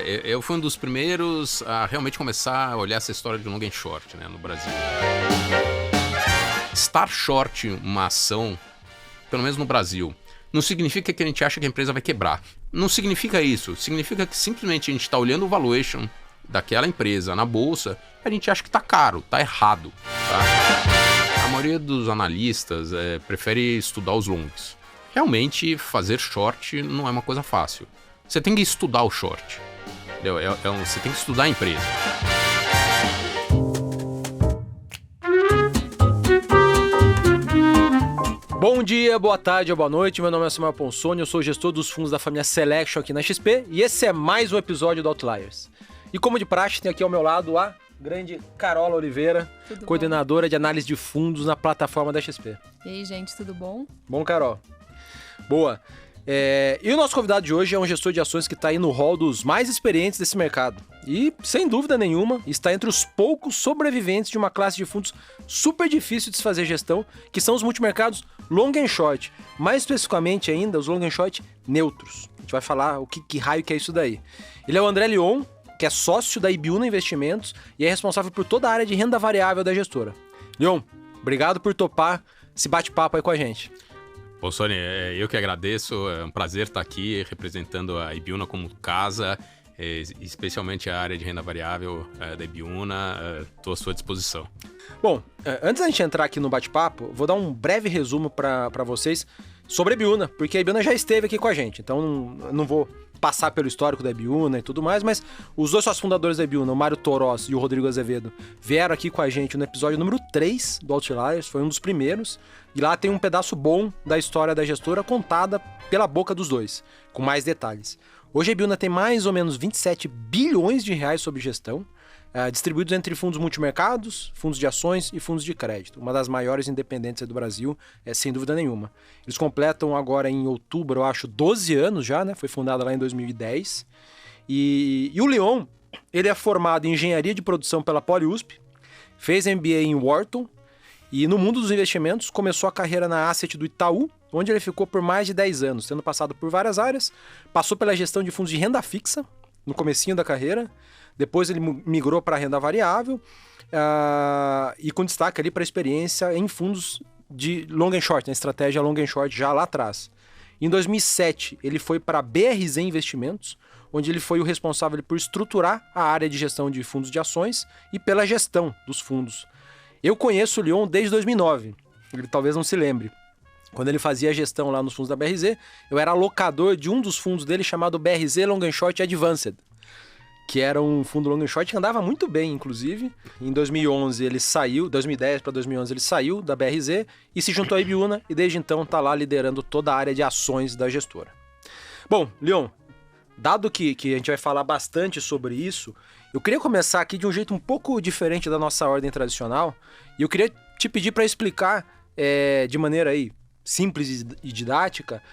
Eu fui um dos primeiros a realmente começar a olhar essa história de long and short, né, no Brasil. Estar short uma ação, pelo menos no Brasil, não significa que a gente acha que a empresa vai quebrar. Não significa isso. Significa que simplesmente a gente está olhando o valuation daquela empresa na bolsa e a gente acha que está caro, está errado. Tá? A maioria dos analistas prefere estudar os longs. Realmente, fazer short não é uma coisa fácil. Você tem que estudar o short. Entendeu? Você tem que estudar a empresa. Bom dia, boa tarde ou boa noite, meu nome é Samuel Ponsoni, eu sou o gestor dos fundos da família Selection aqui na XP e esse é mais um episódio do Outliers. E como de praxe, tem aqui ao meu lado a grande Carola Oliveira, coordenadora de análise de fundos na plataforma da XP. E aí, gente, tudo bom? Bom, Carol. Boa. E o nosso convidado de hoje é um gestor de ações que está aí no hall dos mais experientes desse mercado. E, sem dúvida nenhuma, está entre os poucos sobreviventes de uma classe de fundos super difícil de se fazer gestão, que são os multimercados long and short. Mais especificamente ainda, os long and short neutros. A gente vai falar o que raio que é isso daí. Ele é o André Leon, que é sócio da Ibiúna Investimentos e é responsável por toda a área de renda variável da gestora. Leon, obrigado por topar esse bate-papo aí com a gente. Pô, Sônia, eu que agradeço, é um prazer estar aqui representando a Ibiúna como casa, especialmente a área de renda variável da Ibiúna, estou à sua disposição. Bom, antes da gente entrar aqui no bate-papo, vou dar um breve resumo para vocês sobre a Ibiúna, porque a Ibiúna já esteve aqui com a gente, então não vou passar pelo histórico da Ibiúna e tudo mais, mas os dois sócios fundadores da Ibiúna, o Mário Toros e o Rodrigo Azevedo, vieram aqui com a gente no episódio número 3 do Outliers, foi um dos primeiros, e lá tem um pedaço bom da história da gestora contada pela boca dos dois, com mais detalhes. Hoje a Ibiúna tem mais ou menos 27 bilhões de reais sob gestão, distribuídos entre fundos multimercados, fundos de ações e fundos de crédito. Uma das maiores independentes do Brasil, sem dúvida nenhuma. Eles completam agora em outubro, eu acho, 12 anos já, né? Foi fundada lá em 2010. E o Leon, ele é formado em engenharia de produção pela Poli-USP, fez MBA em Wharton e no mundo dos investimentos começou a carreira na Asset do Itaú, onde ele ficou por mais de 10 anos, tendo passado por várias áreas, passou pela gestão de fundos de renda fixa, no comecinho da carreira, depois ele migrou para a renda variável e com destaque ali para a experiência em fundos de long and short, na estratégia long and short já lá atrás. Em 2007, ele foi para a BRZ Investimentos, onde ele foi o responsável por estruturar a área de gestão de fundos de ações e pela gestão dos fundos. Eu conheço o Leon desde 2009, ele talvez não se lembre. Quando ele fazia a gestão lá nos fundos da BRZ, eu era alocador de um dos fundos dele chamado BRZ Long and Short Advanced, que era um fundo long and short que andava muito bem, inclusive. Em 2011 ele saiu, 2010 para 2011 ele saiu da BRZ e se juntou à Ibiúna e desde então está lá liderando toda a área de ações da gestora. Bom, Leon, dado que a gente vai falar bastante sobre isso, eu queria começar aqui de um jeito um pouco diferente da nossa ordem tradicional e eu queria te pedir para explicar de maneira aí simples e didática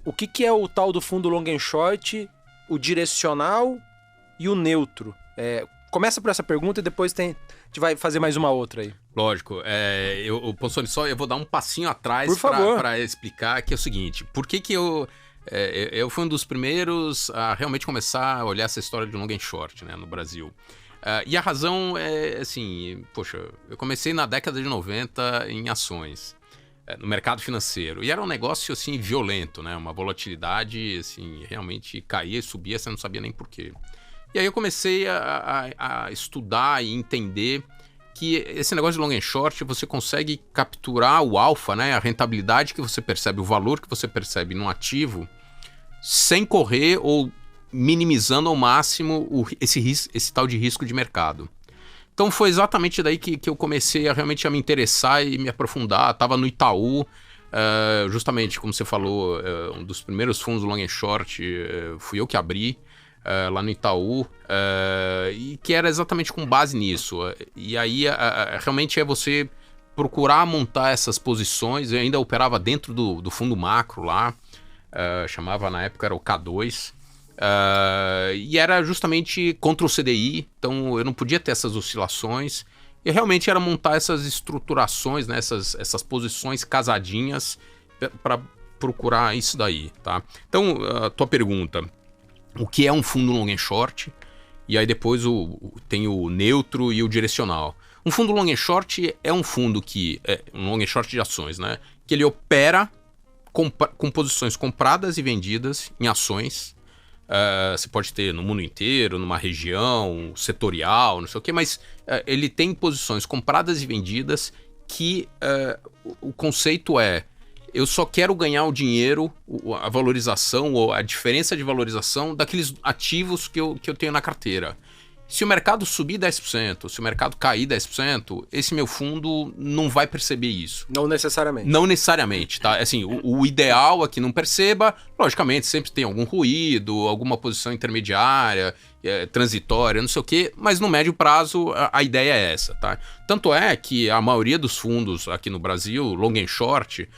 o que é o tal do fundo long and short, o direcional e o neutro. Começa por essa pergunta e depois a gente vai fazer mais uma outra aí. Lógico. Eu vou dar um passinho atrás para explicar que é o seguinte. Por que eu fui um dos primeiros a realmente começar a olhar essa história de long and short, né, no Brasil? E a razão é assim, poxa, eu comecei na década de 90 em ações, no mercado financeiro. E era um negócio assim violento, né? Uma volatilidade assim, realmente caía e subia, você não sabia nem por quê. E aí eu comecei a estudar e entender que esse negócio de long and short, você consegue capturar o alfa, né, a rentabilidade que você percebe, o valor que você percebe num ativo, sem correr ou minimizando ao máximo esse tal de risco de mercado. Então foi exatamente daí que eu comecei realmente a me interessar e me aprofundar. Estava no Itaú, justamente como você falou, um dos primeiros fundos long and short fui eu que abri. Lá no Itaú, e que era exatamente com base nisso. E aí, realmente é você procurar montar essas posições. Eu ainda operava dentro do fundo macro lá, chamava na época, era o K2, e era justamente contra o CDI, então eu não podia ter essas oscilações. E realmente era montar essas estruturações, né, essas posições casadinhas para procurar isso daí, tá? Então, a tua pergunta... o que é um fundo long and short, e aí depois tem o neutro e o direcional. Um fundo long and short é um fundo que um long and short de ações, né? Que ele opera com posições compradas e vendidas em ações. Você pode ter no mundo inteiro, numa região, setorial, não sei o quê, mas ele tem posições compradas e vendidas que o conceito é: eu só quero ganhar o dinheiro, a valorização ou a diferença de valorização daqueles ativos que eu tenho na carteira. Se o mercado subir 10%, se o mercado cair 10%, esse meu fundo não vai perceber isso. Não necessariamente. Não necessariamente, tá? Assim, o ideal é que não perceba. Logicamente, sempre tem algum ruído, alguma posição intermediária, transitória, não sei o quê, mas no médio prazo a ideia é essa, tá? Tanto é que a maioria dos fundos aqui no Brasil, long and short,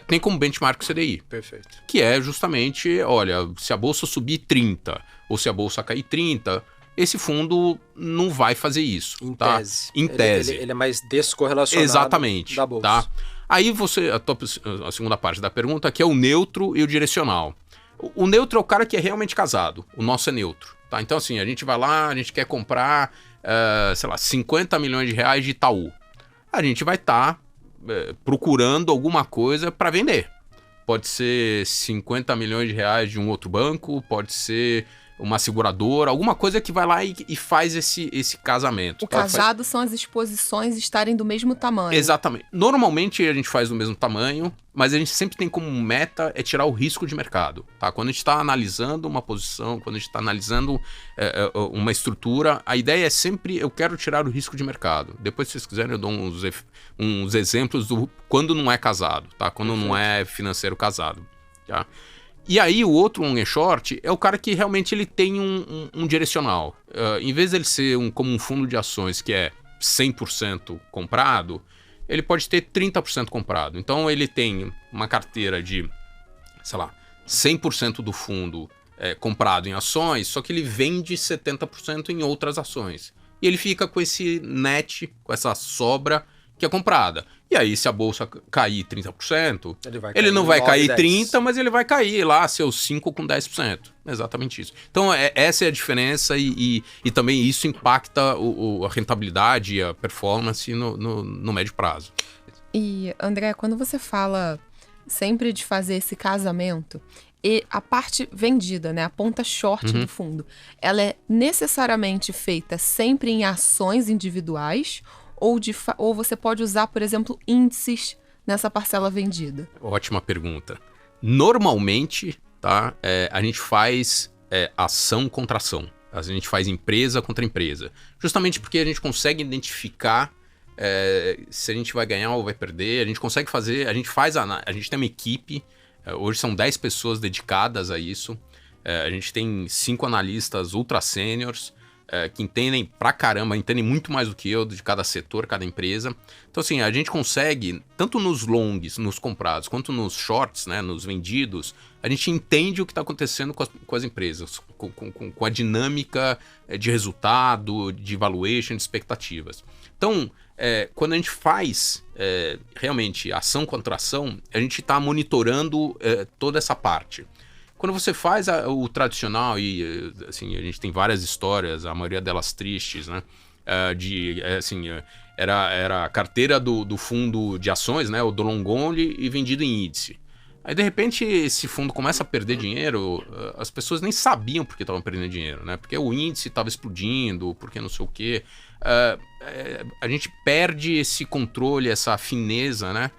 tem como benchmark o CDI. Perfeito. Que é justamente, olha, se a bolsa subir 30 ou se a bolsa cair 30... esse fundo não vai fazer isso. Em tá? tese. Em tese. Ele é mais descorrelacionado. Exatamente, da bolsa. Tá? Aí a segunda parte da pergunta, que é o neutro e o direcional. O neutro é o cara que é realmente casado. O nosso é neutro. Tá? Então, assim, a gente vai lá, a gente quer comprar, 50 milhões de reais de Itaú. A gente vai estar procurando alguma coisa para vender. Pode ser 50 milhões de reais de um outro banco, pode ser uma seguradora, alguma coisa que vai lá e faz esse casamento. O casado são as exposições estarem do mesmo tamanho. Exatamente. Normalmente a gente faz do mesmo tamanho, mas a gente sempre tem como meta tirar o risco de mercado. Tá? Quando a gente está analisando uma posição, quando a gente está analisando uma estrutura, a ideia é sempre: eu quero tirar o risco de mercado. Depois, se vocês quiserem, eu dou uns exemplos do quando não é casado, tá? Quando não é financeiro casado. Tá? E aí o outro long and short é o cara que realmente ele tem um direcional. Em vez dele ser como um fundo de ações que é 100% comprado, ele pode ter 30% comprado. Então ele tem uma carteira de, 100% do fundo comprado em ações, só que ele vende 70% em outras ações. E ele fica com esse net, com essa sobra que é comprada. E aí, se a bolsa cair 30%, ele não vai cair 30%, mas ele vai cair lá seus 5% com 10%. Exatamente isso. Então, essa é a diferença e também isso impacta a rentabilidade e a performance no médio prazo. E, André, quando você fala sempre de fazer esse casamento, e a parte vendida, né, a ponta short do fundo, ela é necessariamente feita sempre em ações individuais ou você pode usar, por exemplo, índices nessa parcela vendida? Ótima pergunta. Normalmente, tá, a gente faz ação contra ação. A gente faz empresa contra empresa. Justamente porque a gente consegue identificar se a gente vai ganhar ou vai perder. A gente consegue fazer, a gente tem uma equipe, hoje são 10 pessoas dedicadas a isso. A gente tem 5 analistas ultra sêniors, que entendem pra caramba, entendem muito mais do que eu de cada setor, cada empresa. Então, assim, a gente consegue, tanto nos longs, nos comprados, quanto nos shorts, né, nos vendidos, a gente entende o que está acontecendo com as empresas, com a dinâmica de resultado, de valuation, de expectativas. Então, quando a gente faz realmente ação contra ação, a gente está monitorando toda essa parte. Quando você faz o tradicional, e assim, a gente tem várias histórias, a maioria delas tristes, né? Era a carteira do fundo de ações, né? O do long only, e vendido em índice. Aí, de repente, esse fundo começa a perder dinheiro, as pessoas nem sabiam por que estavam perdendo dinheiro, né? Porque o índice estava explodindo, porque não sei o quê. A gente perde esse controle, essa fineza, né?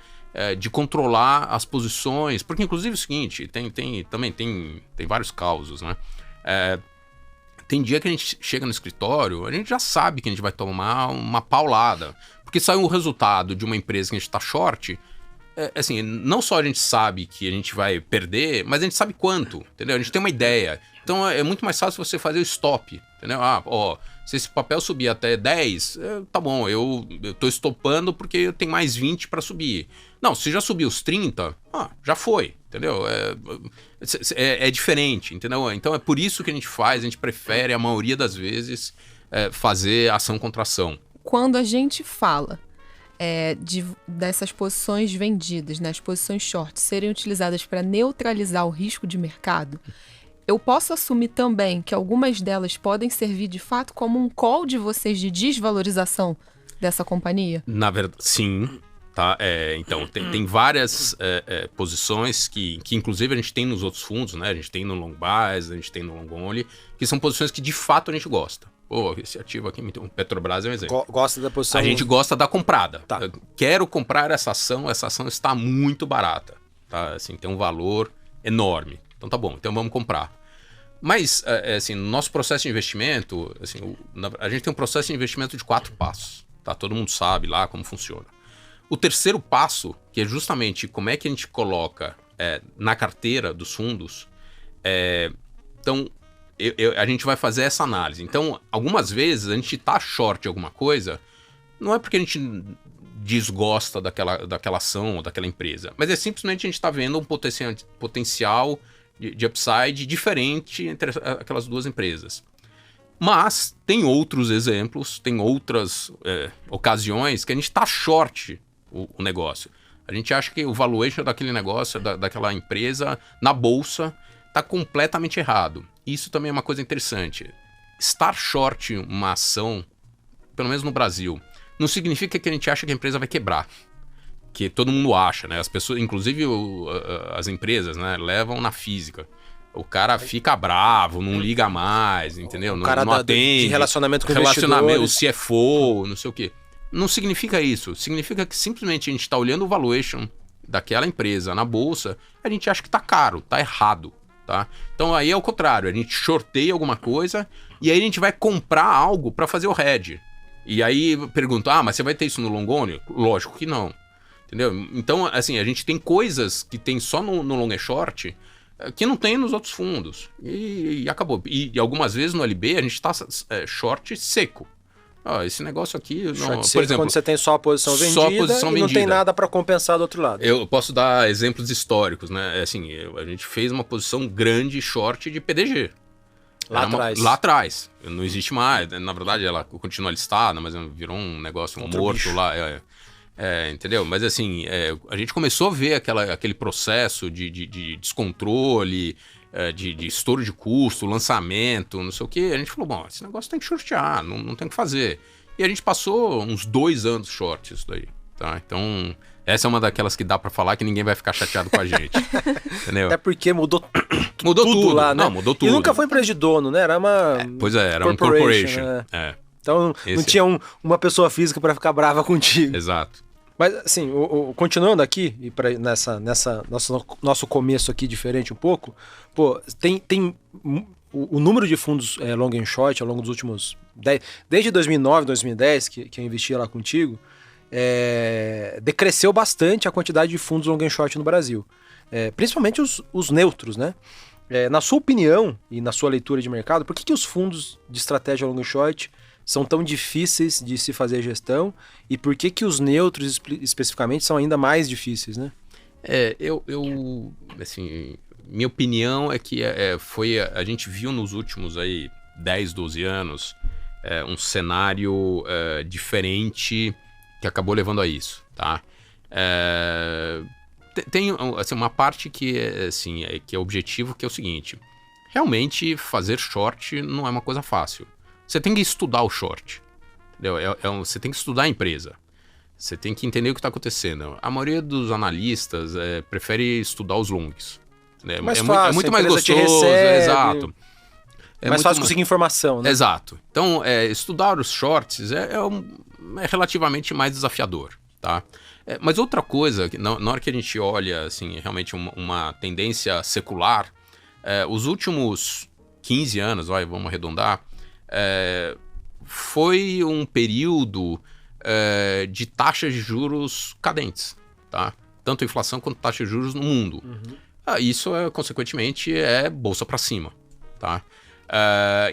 De controlar as posições, porque inclusive é o seguinte, também tem vários causos, né? Tem dia que a gente chega no escritório, a gente já sabe que a gente vai tomar uma paulada, porque saiu um resultado de uma empresa que a gente está short, assim, não só a gente sabe que a gente vai perder, mas a gente sabe quanto, entendeu? A gente tem uma ideia. Então é muito mais fácil você fazer o stop, entendeu? Se esse papel subir até 10, tá bom, eu tô estopando porque eu tenho mais 20 para subir. Não, se já subiu os 30, já foi, entendeu? É diferente, entendeu? Então é por isso que a gente prefere, a maioria das vezes, fazer ação contra ação. Quando a gente fala dessas posições vendidas, né, as posições short, serem utilizadas para neutralizar o risco de mercado, eu posso assumir também que algumas delas podem servir de fato como um call de vocês de desvalorização dessa companhia? Na verdade, sim. Tá? Então, tem várias posições que inclusive a gente tem nos outros fundos, né? A gente tem no long bias, a gente tem no long only, que são posições que de fato a gente gosta. Pô, esse ativo aqui, o Petrobras é um exemplo. Gosta da posição... A gente gosta da comprada. Tá. Quero comprar essa ação está muito barata. Tá? Assim, tem um valor enorme. Então tá bom, então vamos comprar. Mas, assim, no nosso processo de investimento, assim, a gente tem um processo de investimento de 4 passos. Tá? Todo mundo sabe lá como funciona. O terceiro passo, que é justamente como é que a gente coloca na carteira dos fundos, então a gente vai fazer essa análise. Então, algumas vezes a gente tá short alguma coisa, não é porque a gente desgosta daquela ação ou daquela empresa, mas é simplesmente a gente está vendo um potencial de upside diferente entre aquelas duas empresas. Mas tem outros exemplos, tem outras ocasiões que a gente está short o negócio. A gente acha que o valuation daquele negócio, daquela empresa, na bolsa, está completamente errado. Isso também é uma coisa interessante. Estar short uma ação, pelo menos no Brasil, não significa que a gente acha que a empresa vai quebrar. Que todo mundo acha, né? As pessoas, inclusive as empresas, né, levam na física. O cara fica bravo, não liga mais, entendeu? O cara não atende. De relacionamento com investidores. O CFO, não sei o quê. Não significa isso. Significa que simplesmente a gente está olhando o valuation daquela empresa na bolsa, a gente acha que está caro, está errado. Tá? Então aí é o contrário, a gente shorteia alguma coisa e aí a gente vai comprar algo para fazer o hedge. E aí pergunta, mas você vai ter isso no long only? Lógico que não. Entendeu? Então, assim, a gente tem coisas que tem só no long e short que não tem nos outros fundos. E acabou. E algumas vezes no LB a gente está short seco. Esse negócio aqui... Não, por exemplo, quando você tem só a posição vendida e não tem nada para compensar do outro lado. Eu posso dar exemplos históricos, né? Assim, a gente fez uma posição grande short de PDG. Lá atrás. Não existe mais. Na verdade, ela continua listada, mas virou um negócio morto bicho. Lá. Entendeu? Mas assim, a gente começou a ver aquele processo de descontrole... De estouro de custo, lançamento, não sei o que, a gente falou, bom, esse negócio tem que shortear, não tem o que fazer. E a gente passou uns 2 anos short isso daí, tá? Então, essa é uma daquelas que dá pra falar que ninguém vai ficar chateado com a gente, entendeu? Até porque mudou tudo lá, né? Não, mudou tudo. E nunca foi empresa de dono, né? Era uma... Pois era um corporation. Né? Então, não tinha uma pessoa física pra ficar brava contigo. Exato. Mas, assim, continuando aqui, e nosso começo aqui diferente um pouco, pô, tem o número de fundos long and short ao longo dos últimos... Desde 2009, 2010, que eu investia lá contigo, decresceu bastante a quantidade de fundos long and short no Brasil. Principalmente os neutros, né? Na sua opinião e na sua leitura de mercado, por que os fundos de estratégia long and short são tão difíceis de se fazer gestão e por que os neutros especificamente são ainda mais difíceis, né? Assim, minha opinião é que a gente viu nos últimos aí 10, 12 anos um cenário diferente que acabou levando a isso, tá? Tem assim, uma parte que é objetivo, que é o seguinte: realmente fazer short não é uma coisa fácil. Você tem que estudar o short, entendeu? Você tem que estudar a empresa. Você tem que entender o que está acontecendo. A maioria dos analistas prefere estudar os longs. Né? É muito mais gostoso, exato. Mais fácil conseguir informação, né? Exato. Então, estudar os shorts é relativamente mais desafiador, tá? Mas outra coisa, na hora que a gente olha, assim, realmente uma tendência secular, os últimos 15 anos, vamos arredondar, foi um período de taxas de juros cadentes, tá? Tanto inflação quanto taxa de juros no mundo. Uhum. Isso, consequentemente, é bolsa para cima, tá?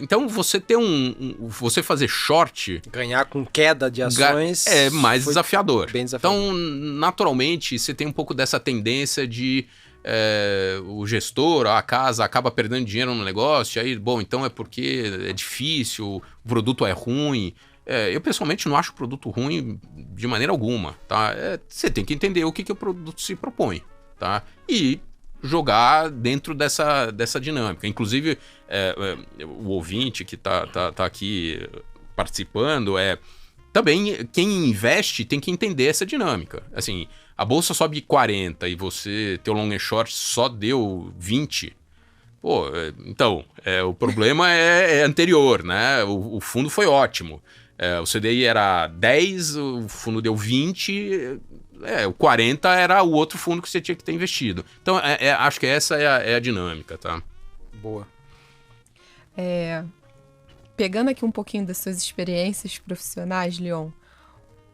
Então, você fazer short... Ganhar com queda de ações... É mais desafiador. Bem desafiador. Então, naturalmente, você tem um pouco dessa tendência de... o gestor, a casa, acaba perdendo dinheiro no negócio, aí, bom, então é porque é difícil, o produto é ruim. Eu, pessoalmente, não acho o produto ruim de maneira alguma, tá? Você tem que entender o que o produto se propõe, tá? E jogar dentro dessa dinâmica. Inclusive, o ouvinte que tá aqui participando, também quem investe tem que entender essa dinâmica. Assim, a bolsa sobe 40 e você, teu long and short só deu 20. Pô, então, o problema é anterior, né? O fundo foi ótimo. O CDI era 10, o fundo deu 20, o 40 era o outro fundo que você tinha que ter investido. Então, acho que essa é a dinâmica, tá? Boa. Pegando aqui um pouquinho das suas experiências profissionais, Leon,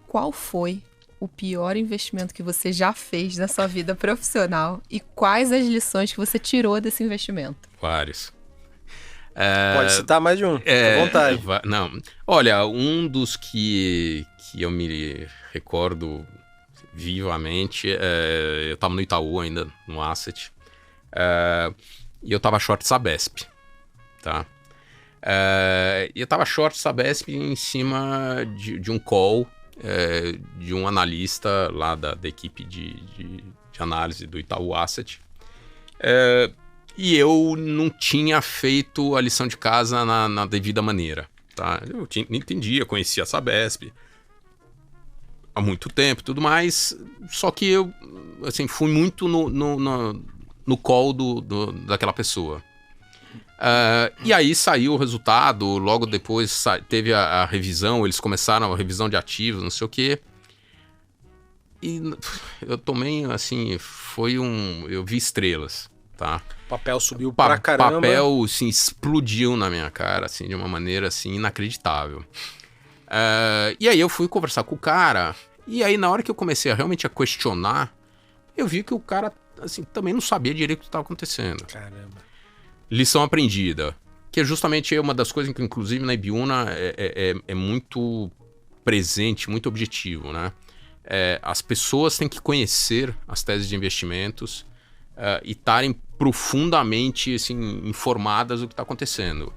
qual foi o pior investimento que você já fez na sua vida profissional e quais as lições que você tirou desse investimento? Vários. Pode citar mais de um, à vontade. Não. Olha, um dos que eu me recordo vivamente, eu estava no Itaú ainda, no Asset, e eu estava short Sabesp, tá? E eu estava short Sabesp em cima de um call de um analista lá da equipe de análise do Itaú Asset, e eu não tinha feito a lição de casa na devida maneira, tá? Eu entendia, conhecia a Sabesp há muito tempo e tudo mais, só que eu assim, fui muito no call daquela pessoa. E aí saiu o resultado, logo depois teve a revisão, eles começaram a revisão de ativos, não sei o quê. E eu tomei, assim, eu vi estrelas, tá? O papel subiu pra caramba. O papel, assim, explodiu na minha cara, assim, de uma maneira, assim, inacreditável. E aí eu fui conversar com o cara, e aí na hora que eu comecei realmente a questionar, eu vi que o cara, assim, também não sabia direito o que estava acontecendo. Caramba. Lição aprendida, que é justamente uma das coisas que, inclusive, na Ibiúna é muito presente, muito objetivo, né? As pessoas têm que conhecer as teses de investimentos e estarem profundamente assim, informadas do que está acontecendo.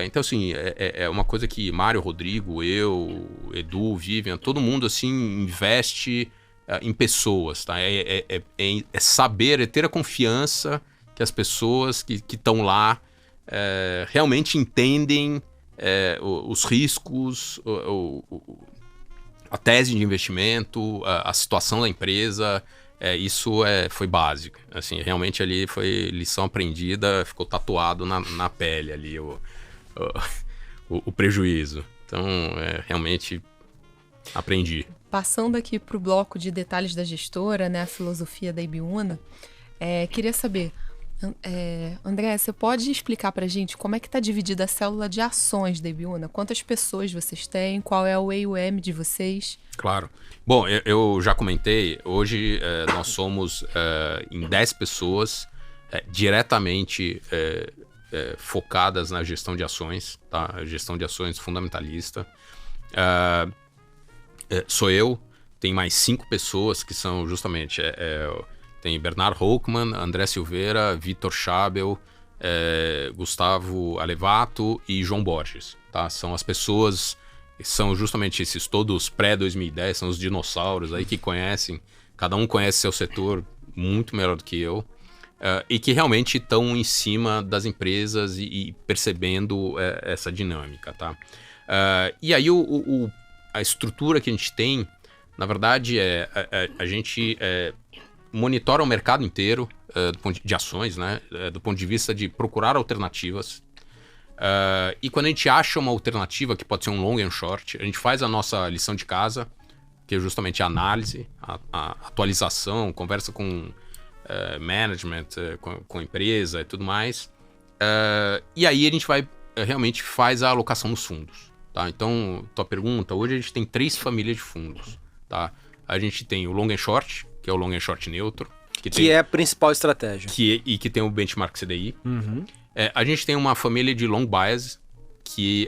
Então, assim, é uma coisa que Mário, Rodrigo, eu, Edu, Vivian, todo mundo assim investe em pessoas, tá? É saber, ter a confiança que as pessoas que estão lá realmente entendem os riscos, a tese de investimento, a situação da empresa. Isso foi básico. Assim, realmente ali foi lição aprendida, ficou tatuado na pele ali o prejuízo. Então, realmente aprendi. Passando aqui para o bloco de detalhes da gestora, né, a filosofia da Ibiúna, queria saber, André, você pode explicar para a gente como é que está dividida a célula de ações da Ibiúna? Quantas pessoas vocês têm? Qual é o AUM de vocês? Claro. Bom, eu já comentei, hoje nós somos em 10 pessoas diretamente focadas na gestão de ações, tá? A gestão de ações fundamentalista. Sou eu, tem mais 5 pessoas que são justamente... tem Bernard Hochmann, André Silveira, Vitor Schabel, Gustavo Alevato e João Borges, tá? São as pessoas... São justamente esses todos pré-2010, são os dinossauros aí que conhecem, cada um conhece seu setor muito melhor do que eu, e que realmente estão em cima das empresas e percebendo essa dinâmica, tá? E aí a estrutura que a gente tem, na verdade, a gente monitora o mercado inteiro do ponto de ações, né? Do ponto de vista de procurar alternativas. E quando a gente acha uma alternativa, que pode ser um long and short, a gente faz a nossa lição de casa, que é justamente a análise, a atualização, conversa com management, com empresa e tudo mais. E aí a gente realmente faz a alocação nos fundos, tá? Então, tua pergunta, hoje a gente tem 3 famílias de fundos, tá? A gente tem o long and short, que é o long and short neutro. Que é a principal estratégia. E que tem o benchmark CDI. Uhum. A gente tem uma família de long bias, que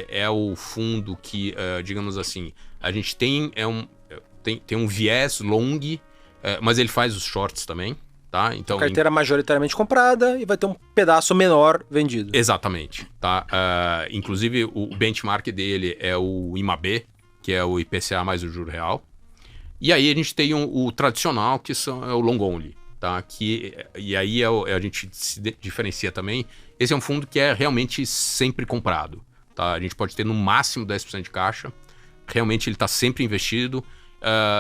é o fundo que, digamos assim, a gente tem um viés long, mas ele faz os shorts também, tá? Então, a carteira majoritariamente comprada e vai ter um pedaço menor vendido. Exatamente, tá? Inclusive, o benchmark dele é o IMAB, que é o IPCA mais o juro real. E aí a gente tem o tradicional, que é o long only, tá? E aí a gente se diferencia também. Esse é um fundo que é realmente sempre comprado, tá? A gente pode ter no máximo 10% de caixa. Realmente ele está sempre investido.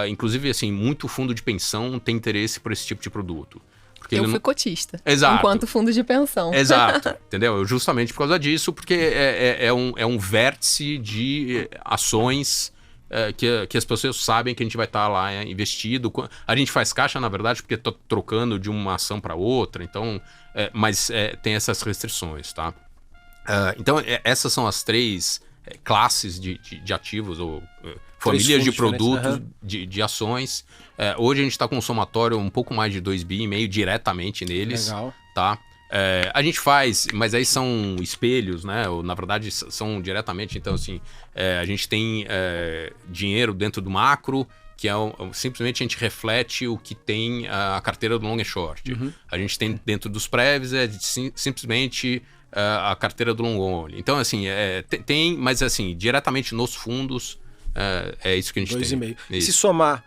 Inclusive, assim, muito fundo de pensão tem interesse por esse tipo de produto. Porque eu fui cotista. Exato. Enquanto fundo de pensão. Exato. Entendeu? Justamente por causa disso, porque é um vértice de ações que as pessoas sabem que a gente vai estar lá investido. A gente faz caixa, na verdade, porque está trocando de uma ação para outra. Então, mas tem essas restrições, tá? Então, essas são as 3 classes de ativos ou famílias de produtos, de ações. Hoje a gente está com um somatório um pouco mais de 2,5 bi diretamente neles. Legal. Tá? A gente faz, mas aí são espelhos, né? Ou, na verdade, são diretamente. Então, assim, a gente tem dinheiro dentro do macro, que simplesmente a gente reflete o que tem a carteira do long and short. Uhum. A gente tem dentro dos prevs, simplesmente a carteira do long only. Então, assim, tem, mas assim, diretamente nos fundos, é isso que a gente 2,5. tem. E se somar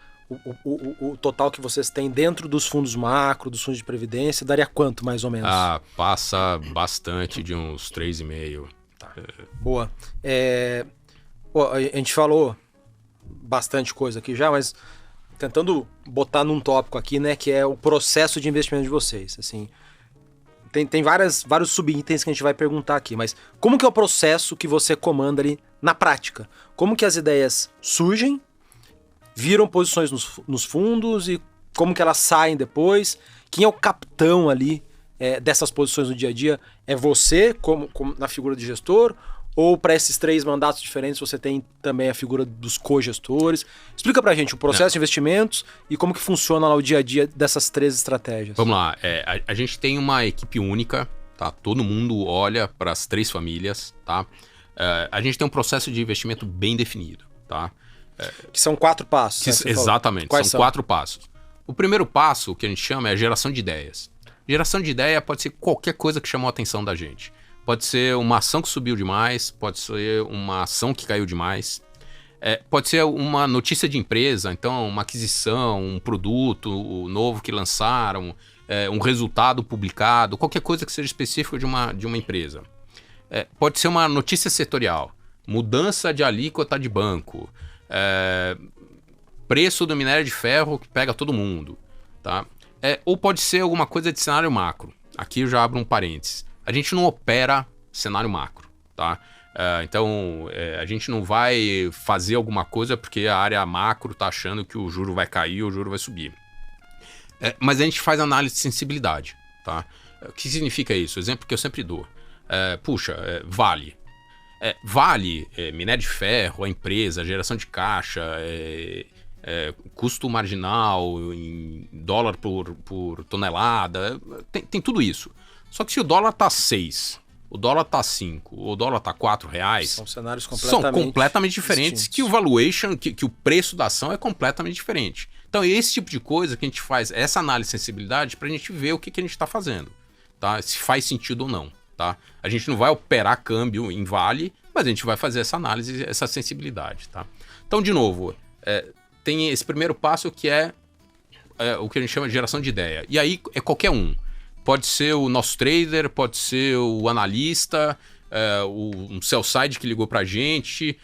o total que vocês têm dentro dos fundos macro, dos fundos de previdência, daria quanto, mais ou menos? Passa bastante de uns 3,5. Tá. Boa. A gente falou bastante coisa aqui já, mas tentando botar num tópico aqui, né, que é o processo de investimento de vocês. Assim, tem vários subitens que a gente vai perguntar aqui, mas como que é o processo que você comanda ali na prática? Como que as ideias surgem, viram posições nos fundos e como que elas saem depois? Quem é o capitão ali dessas posições no dia a dia? É você, como na figura de gestor? Ou para esses 3 mandatos diferentes você tem também a figura dos cogestores? Explica pra gente o processo de investimentos e como que funciona lá o dia a dia dessas 3 estratégias. Vamos lá, a gente tem uma equipe única, tá? Todo mundo olha para as 3 famílias, tá? A gente tem um processo de investimento bem definido, tá? Que são 4 passos. Exatamente, são 4 passos. O primeiro passo, que a gente chama, é a geração de ideias. Geração de ideia pode ser qualquer coisa que chamou a atenção da gente. Pode ser uma ação que subiu demais, pode ser uma ação que caiu demais, pode ser uma notícia de empresa, então uma aquisição, um produto novo que lançaram, um resultado publicado, qualquer coisa que seja específica de uma empresa. Pode ser uma notícia setorial, mudança de alíquota de banco, preço do minério de ferro que pega todo mundo, tá? Ou pode ser alguma coisa de cenário macro. Aqui eu já abro um parênteses. A gente não opera cenário macro, tá? Então, a gente não vai fazer alguma coisa porque a área macro está achando que o juro vai cair ou o juro vai subir. Mas a gente faz análise de sensibilidade, tá? O que significa isso? O exemplo que eu sempre dou. Vale. Vale, minério de ferro, a empresa, geração de caixa, custo marginal em dólar por tonelada, tem tudo isso. Só que se o dólar tá 6, o dólar tá 5, o dólar tá 4 reais... São cenários completamente diferentes, distintos. Que o valuation, que o preço da ação é completamente diferente. Então é esse tipo de coisa que a gente faz, essa análise de sensibilidade, pra gente ver o que a gente tá fazendo, tá? Se faz sentido ou não, tá? A gente não vai operar câmbio em Vale, mas a gente vai fazer essa análise, essa sensibilidade, tá? Então, de novo, tem esse primeiro passo que é o que a gente chama de geração de ideia. E aí é qualquer um. Pode ser o nosso trader, pode ser o analista, um sell side que ligou pra gente.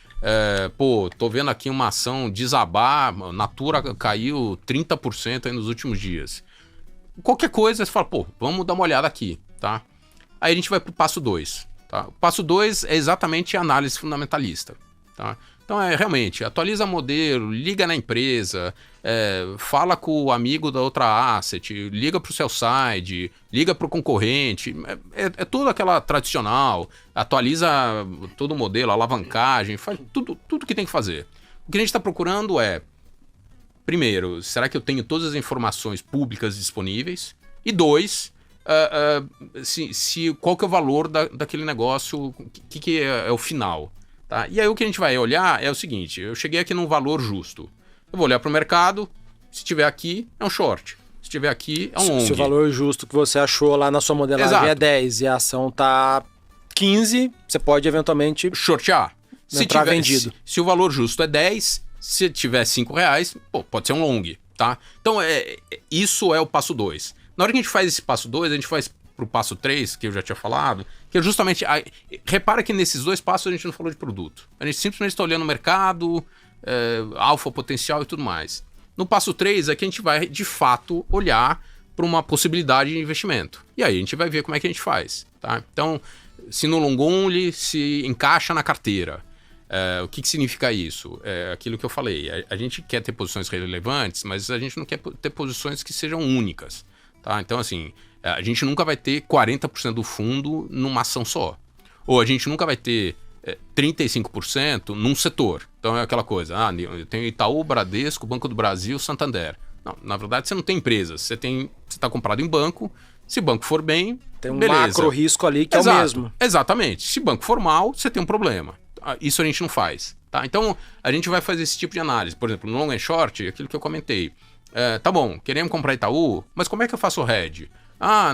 Tô vendo aqui uma ação desabar, Natura caiu 30% aí nos últimos dias. Qualquer coisa, você fala, vamos dar uma olhada aqui, tá? Aí a gente vai pro passo 2, tá? O passo 2 é exatamente a análise fundamentalista, tá? Então, realmente, atualiza modelo, liga na empresa, fala com o amigo da outra asset, liga para o sell side, liga para o concorrente, é tudo aquela tradicional, atualiza todo o modelo, alavancagem, faz tudo que tem que fazer. O que a gente está procurando primeiro, será que eu tenho todas as informações públicas disponíveis? E 2, qual que é o valor daquele negócio, o que é o final? Tá? E aí o que a gente vai olhar é o seguinte, eu cheguei aqui num valor justo. Eu vou olhar para o mercado, se tiver aqui é um short, se tiver aqui é um long. Se o valor justo que você achou lá na sua modelagem é 10 e a ação tá 15, você pode eventualmente shortear. Entrar vendido. Se o valor justo é 10, se tiver 5 reais, pode ser um long, tá? Então isso é o passo 2. Na hora que a gente faz esse passo 2, a gente faz pro passo 3, que eu já tinha falado, que é justamente... repara que nesses 2 passos a gente não falou de produto. A gente simplesmente está olhando o mercado, alfa, potencial e tudo mais. No passo 3 é que a gente vai, de fato, olhar para uma possibilidade de investimento. E aí a gente vai ver como é que a gente faz. Tá? Então, se no long only se encaixa na carteira. O que significa isso? É aquilo que eu falei. A gente quer ter posições relevantes, mas a gente não quer ter posições que sejam únicas. Tá? Então, assim, a gente nunca vai ter 40% do fundo numa ação só. Ou a gente nunca vai ter 35% num setor. Então é aquela coisa, eu tenho Itaú, Bradesco, Banco do Brasil, Santander. Não, na verdade, você não tem empresas. Você está comprado em banco. Se o banco for bem, tem um beleza. Macro risco ali que é o mesmo. Exatamente. Se o banco for mal, você tem um problema. Isso a gente não faz. Tá? Então, a gente vai fazer esse tipo de análise. Por exemplo, no long and short, aquilo que eu comentei. Tá bom, queremos comprar Itaú, mas como é que eu faço o hedge?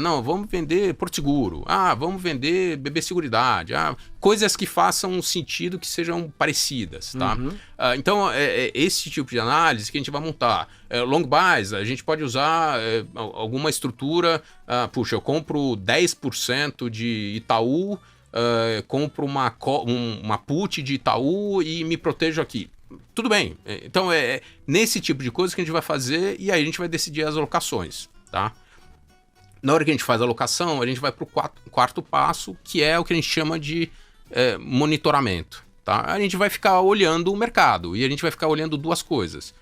Não, vamos vender Porto Seguro. Vamos vender BB Seguridade. Coisas que façam sentido, que sejam parecidas, tá? Uhum. Então, é esse tipo de análise que a gente vai montar. Long buys, a gente pode usar alguma estrutura. Puxa, eu compro 10% de Itaú, compro uma put de Itaú e me protejo aqui. Tudo bem. Então, é nesse tipo de coisa que a gente vai fazer e aí a gente vai decidir as alocações, tá? Na hora que a gente faz a alocação, a gente vai para o quarto passo, que é o que a gente chama de monitoramento. Tá? A gente vai ficar olhando o mercado e a gente vai ficar olhando 2 coisas.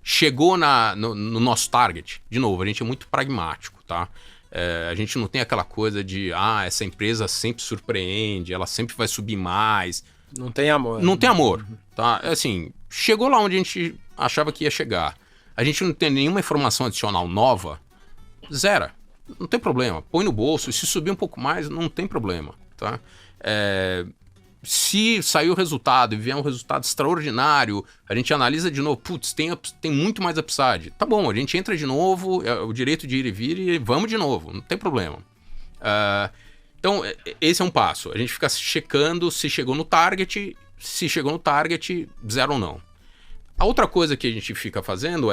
Chegou no nosso target. De novo, a gente é muito pragmático. Tá? A gente não tem aquela coisa de essa empresa sempre surpreende, ela sempre vai subir mais. Não tem amor. Não tem amor. Tá? Assim, chegou lá onde a gente achava que ia chegar. A gente não tem nenhuma informação adicional nova. Zera, não tem problema, põe no bolso, e se subir um pouco mais, não tem problema, tá? Se sair o resultado e vier um resultado extraordinário, a gente analisa de novo, tem muito mais upside. Tá bom, a gente entra de novo, é o direito de ir e vir e vamos de novo, não tem problema. Então, esse é um passo, a gente fica checando se chegou no target, zero ou não. A outra coisa que a gente fica fazendo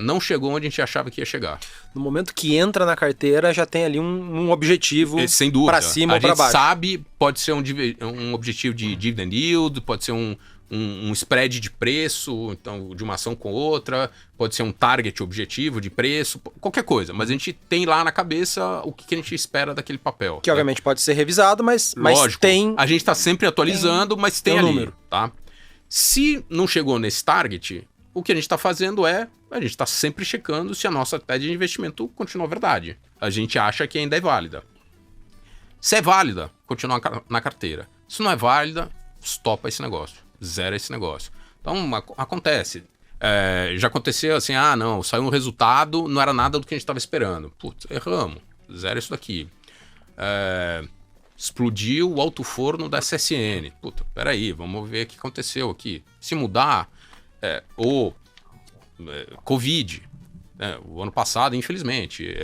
não chegou onde a gente achava que ia chegar. No momento que entra na carteira, já tem ali um objetivo sem dúvida. Para cima ou para baixo. A gente sabe, pode ser um objetivo de dividend yield, pode ser um spread de preço, então, de uma ação com outra, pode ser um target objetivo de preço, qualquer coisa. Mas a gente tem lá na cabeça o que a gente espera daquele papel. Que obviamente pode ser revisado, mas tem... A gente está sempre atualizando, mas tem ali, número. Tá? Se não chegou nesse target, o que a gente está fazendo a gente está sempre checando se a nossa tese de investimento continua verdade. A gente acha que ainda é válida. Se é válida, continua na carteira. Se não é válida, stopa esse negócio. Zera esse negócio. Então, acontece. Já aconteceu assim, não, saiu um resultado, não era nada do que a gente estava esperando. Putz, erramos. Zera isso daqui. Explodiu o alto-forno da SSN. Puta, peraí, vamos ver o que aconteceu aqui. Se mudar, Covid, o ano passado, infelizmente,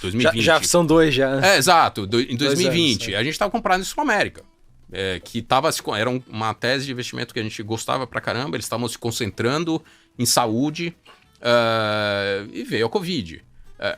2020. Já são 2 já. Exato, em 2020. Anos, a gente estava comprando em Sul-América, era uma tese de investimento que a gente gostava pra caramba, eles estavam se concentrando em saúde e veio a Covid.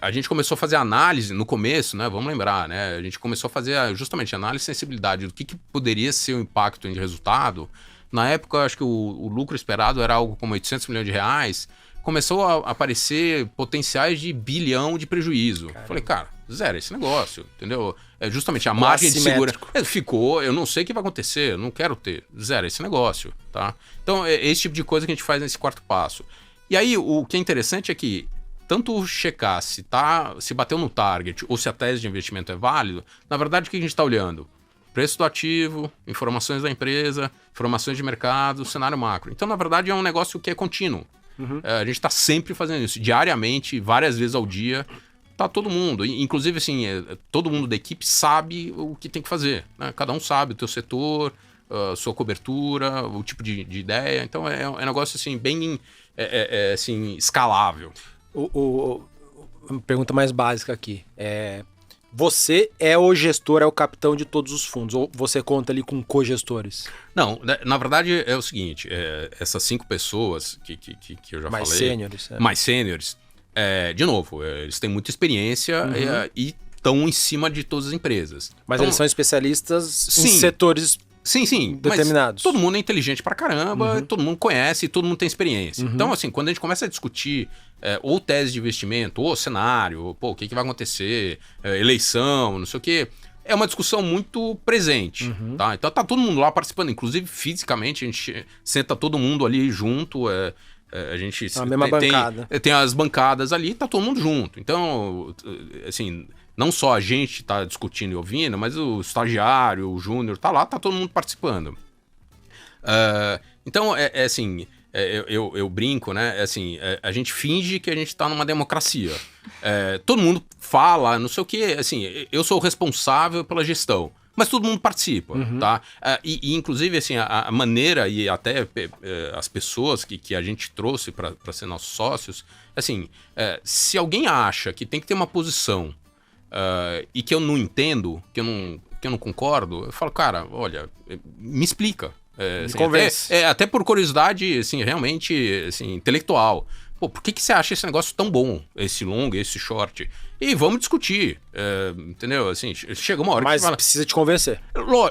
A gente começou a fazer análise no começo, né? Vamos lembrar, né? A gente começou a fazer justamente análise de sensibilidade do que poderia ser o impacto de resultado. Na época, acho que o lucro esperado era algo como 800 milhões de reais. Começou a aparecer potenciais de bilhão de prejuízo. Caramba. Falei, cara, zero esse negócio, entendeu? Justamente a margem de segurança ficou, eu não sei o que vai acontecer, eu não quero ter. Zero esse negócio, tá? Então, é esse tipo de coisa que a gente faz nesse quarto passo. E aí, o que é interessante é que tanto checar se bateu no target ou se a tese de investimento é válido, na verdade o que a gente está olhando? Preço do ativo, informações da empresa, informações de mercado, cenário macro. Então, na verdade, é um negócio que é contínuo. Uhum. A gente está sempre fazendo isso, diariamente, várias vezes ao dia. Tá todo mundo, inclusive assim, todo mundo da equipe sabe o que tem que fazer. Né? Cada um sabe o teu setor, sua cobertura, o tipo de ideia. Então, é um negócio assim, bem assim, escalável. Uma pergunta mais básica aqui. Você é o gestor, é o capitão de todos os fundos? Ou você conta ali com cogestores? Não, na verdade é o seguinte, essas 5 pessoas que eu já mais falei... Sêniores, mais sêniores. De novo, eles têm muita experiência e estão em cima de todas as empresas. Mas então, eles são especialistas em setores determinados. Mas todo mundo é inteligente pra caramba, todo mundo conhece, todo mundo tem experiência. Então, assim, quando a gente começa a discutir ou tese de investimento, ou cenário, o que vai acontecer, eleição, não sei o quê, é uma discussão muito presente, tá? Então tá todo mundo lá participando, inclusive fisicamente, a gente senta todo mundo ali junto, a gente a mesma bancada. Tem as bancadas ali, tá todo mundo junto. Então, assim, não só a gente tá discutindo e ouvindo, mas o estagiário, o júnior, tá lá, tá todo mundo participando. Então, assim, eu brinco, né? Assim, a gente finge que a gente tá numa democracia. Todo mundo fala, não sei o quê, assim, eu sou o responsável pela gestão. Mas todo mundo participa, tá? E inclusive, assim, a maneira e até as pessoas que a gente trouxe para ser nossos sócios, assim, se alguém acha que tem que ter uma posição e que eu não entendo, que eu não concordo, eu falo, cara, olha, me explica. Assim, convence. Até por curiosidade, assim, realmente, assim, intelectual. Pô, por que você acha esse negócio tão bom? Esse long, esse short? E vamos discutir, entendeu? Assim, chega uma hora que fala, precisa te convencer.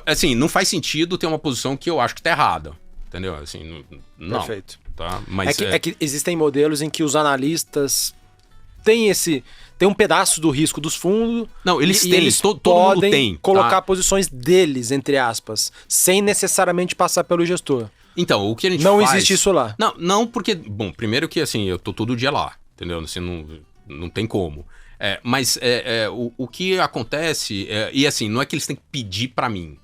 Assim, não faz sentido ter uma posição que eu acho que tá errada, entendeu? Assim, não. Perfeito. Tá? Mas, é que existem modelos em que os analistas têm um pedaço do risco dos fundos. Não, eles têm, eles todo podem mundo tem, colocar posições deles, entre aspas, sem necessariamente passar pelo gestor. Então, o que a gente não faz... existe isso lá. Não, porque... Bom, primeiro que, assim, eu tô todo dia lá, entendeu? Assim, não tem como. Mas o que acontece... e, assim, não é que eles têm que pedir pra mim.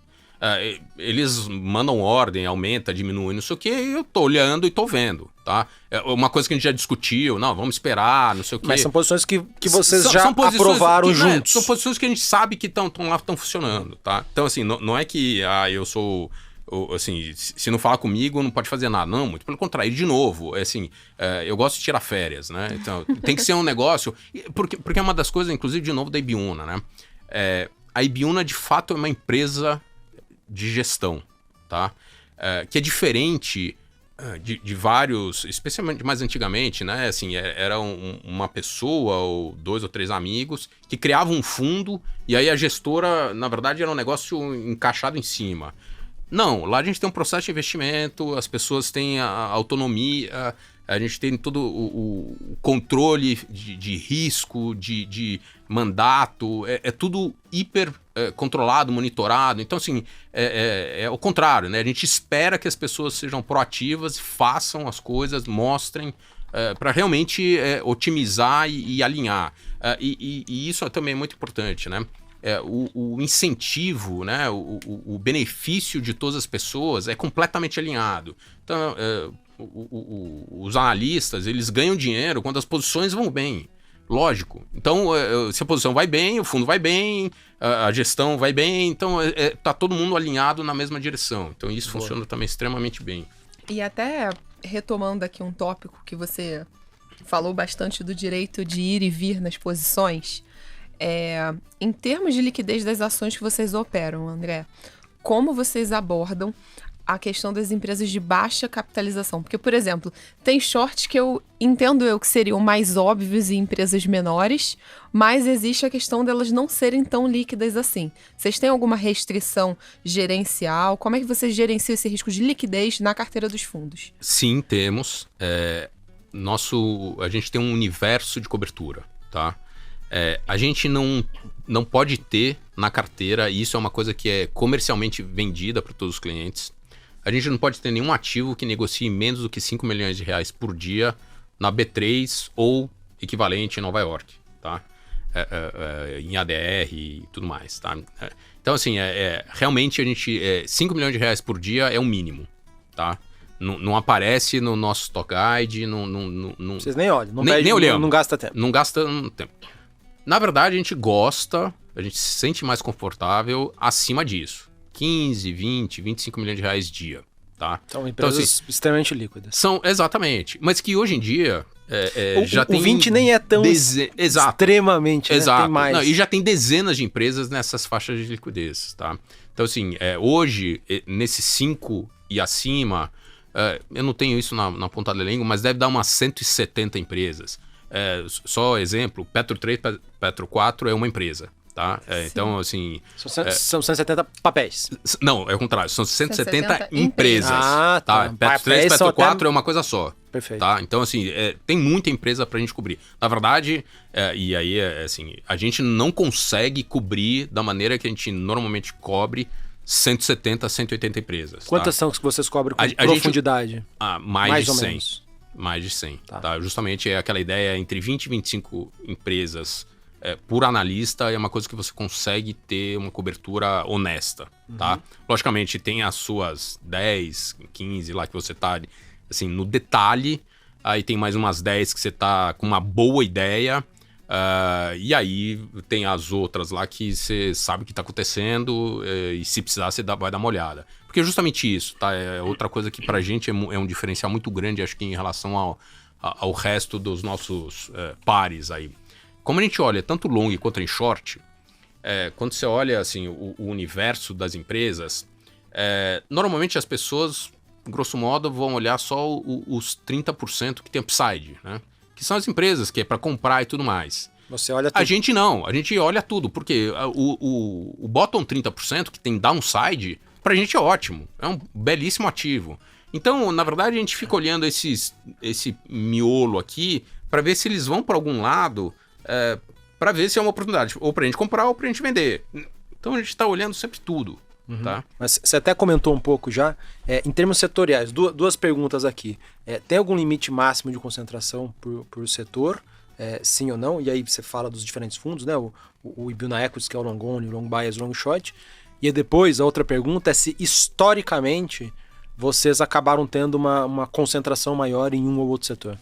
Eles mandam ordem, aumenta, diminui, não sei o quê, e eu tô olhando e tô vendo, tá? Uma coisa que a gente já discutiu, não, vamos esperar, não sei o quê. Mas são posições que vocês já aprovaram juntos. São posições que a gente sabe que estão lá, estão funcionando, tá? Então, assim, não é que eu sou... Assim, se não falar comigo, não pode fazer nada. Não, muito pelo contrário. E, de novo, assim, eu gosto de tirar férias, né? Então, tem que ser um negócio... Porque é uma das coisas, inclusive, de novo, da Ibiúna, né? A Ibiúna, de fato, é uma empresa de gestão, tá? Que é diferente de vários... Especialmente mais antigamente, né? Assim, era uma pessoa ou 2 ou 3 amigos que criavam um fundo e aí a gestora, na verdade, era um negócio encaixado em cima. Não, lá a gente tem um processo de investimento, as pessoas têm a autonomia, a gente tem todo o controle de risco, de mandato, é tudo hiper controlado, monitorado. Então, assim, é o contrário, né? A gente espera que as pessoas sejam proativas, façam as coisas, mostrem, para realmente otimizar e alinhar. E isso também é muito importante, né? O incentivo, né, o benefício de todas as pessoas é completamente alinhado. Então, os analistas, eles ganham dinheiro quando as posições vão bem. Lógico. Então, se a posição vai bem, o fundo vai bem, a gestão vai bem, então tá todo mundo alinhado na mesma direção. Então, isso funciona também extremamente bem. E até retomando aqui um tópico que você falou bastante do direito de ir e vir nas posições... em termos de liquidez das ações que vocês operam, André, como vocês abordam a questão das empresas de baixa capitalização? Porque, por exemplo, tem shorts que eu entendo que seriam mais óbvios em empresas menores, mas existe a questão delas não serem tão líquidas assim. Vocês têm alguma restrição gerencial? Como é que vocês gerenciam esse risco de liquidez na carteira dos fundos? Sim, temos. A gente tem um universo de cobertura, tá? A gente não pode ter na carteira, e isso é uma coisa que é comercialmente vendida para todos os clientes, a gente não pode ter nenhum ativo que negocie menos do que 5 milhões de reais por dia na B3 ou equivalente em Nova York, tá? Em ADR e tudo mais, tá? Então, assim, realmente a gente... 5 milhões de reais por dia é o mínimo, tá? Não aparece no nosso stock guide, Vocês nem olham, nem olhamos. Não gasta tempo. Não gasta tempo. Na verdade, a gente se sente mais confortável acima disso. 15, 20, 25 milhões de reais dia, tá? São empresas então, assim, extremamente líquidas. Exatamente. Mas que hoje em dia já tem... O 20 nem é tão extremamente, exato. Né? Tem mais. Não, e já tem dezenas de empresas nessas faixas de liquidez, tá? Então, assim, hoje, nesses 5 e acima, eu não tenho isso na ponta da língua, mas deve dar umas 170 empresas. Só exemplo, Petro 3, Petro 4 é uma empresa. Tá? Então, assim... São 170 papéis. Não, é o contrário. São 170 empresas. Tá. Petro 3 e Petro 4 é uma coisa só. Perfeito. Tá? Então, assim, tem muita empresa pra gente cobrir. Na verdade, e aí, assim, a gente não consegue cobrir da maneira que a gente normalmente cobre 170, 180 empresas. Quantas são que vocês cobrem com profundidade? Mais de 100. Menos. Mais de 100. Tá? Justamente é aquela ideia entre 20 e 25 empresas por analista, é uma coisa que você consegue ter uma cobertura honesta, tá? Logicamente, tem as suas 10, 15 lá que você tá, assim, no detalhe, aí tem mais umas 10 que você tá com uma boa ideia, e aí tem as outras lá que você sabe o que tá acontecendo, e se precisar você vai dar uma olhada. Porque é justamente isso, tá? É outra coisa que pra gente é um diferencial muito grande, acho que em relação ao resto dos nossos pares aí. Como a gente olha tanto long quanto em short, quando você olha assim, o universo das empresas, normalmente as pessoas, grosso modo, vão olhar só os 30% que tem upside, né? Que são as empresas que é para comprar e tudo mais. Você olha tudo. A gente não, a gente olha tudo, porque o bottom 30% que tem downside, pra gente é ótimo, é um belíssimo ativo. Então, na verdade, a gente fica olhando esse miolo aqui para ver se eles vão para algum lado, para ver se é uma oportunidade, ou pra gente comprar ou pra gente vender. Então a gente tá olhando sempre tudo, tá? Mas você até comentou um pouco já, em termos setoriais, duas perguntas aqui. Tem algum limite máximo de concentração por setor? Sim ou não? E aí você fala dos diferentes fundos, né? O Ibiúna Equities, que é o long only, o long bias, o long short. E aí depois, a outra pergunta é se historicamente vocês acabaram tendo uma concentração maior em um ou outro setor.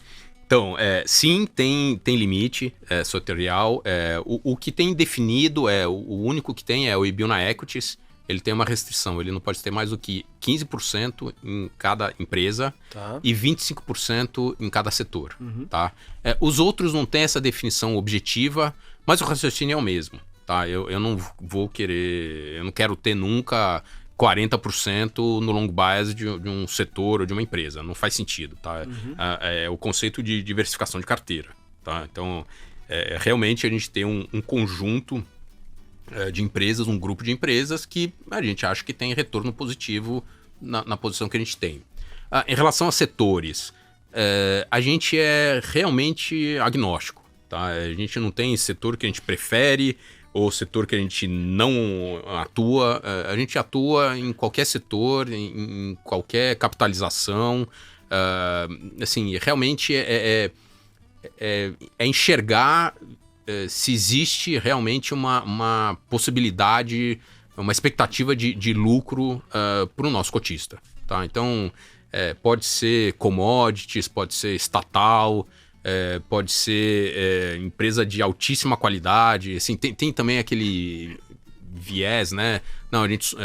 Então, sim, tem limite setorial. O que tem definido, o único que tem é o Ibiúna Equities. Ele tem uma restrição, ele não pode ter mais do que 15% em cada empresa, tá, e 25% em cada setor. Tá? Os outros não têm essa definição objetiva, mas o raciocínio é o mesmo. Tá? Eu não vou querer, eu não quero ter nunca 40% no long bias de um setor ou de uma empresa. Não faz sentido, tá? É o conceito de diversificação de carteira, tá? Então, realmente a gente tem um conjunto de empresas, um grupo de empresas que a gente acha que tem retorno positivo na posição que a gente tem. Em relação a setores, a gente é realmente agnóstico, tá? A gente não tem setor que a gente prefere ou setor que a gente não atua. A gente atua em qualquer setor, em qualquer capitalização. Assim, realmente é enxergar se existe realmente uma possibilidade, uma expectativa de lucro para o nosso cotista. Tá? Então, pode ser commodities, pode ser estatal, pode ser empresa de altíssima qualidade. Assim, tem também aquele viés, né? Não, a gente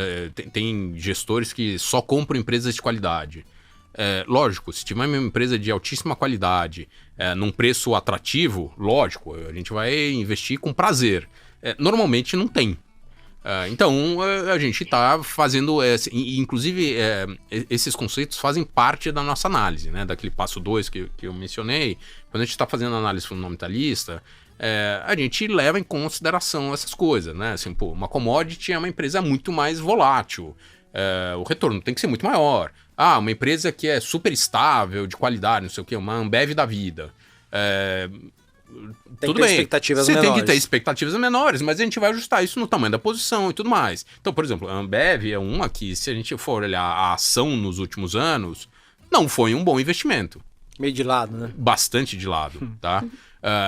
tem gestores que só compram empresas de qualidade. Lógico, se tiver uma empresa de altíssima qualidade, num preço atrativo, lógico, a gente vai investir com prazer. Normalmente não tem. Então, a gente está fazendo... inclusive, esses conceitos fazem parte da nossa análise, né? Daquele passo 2 que eu mencionei. Quando a gente está fazendo análise fundamentalista, a gente leva em consideração essas coisas, né? Assim, pô, uma commodity é uma empresa muito mais volátil. O retorno tem que ser muito maior. Uma empresa que é super estável, de qualidade, não sei o quê, uma Ambev da vida. Tudo bem, expectativas você menores. tem que ter expectativas menores, mas a gente vai ajustar isso no tamanho da posição e tudo mais. Então, por exemplo, a Ambev é uma que, se a gente for olhar a ação nos últimos anos, não foi um bom investimento. Meio de lado, né? Bastante de lado, tá?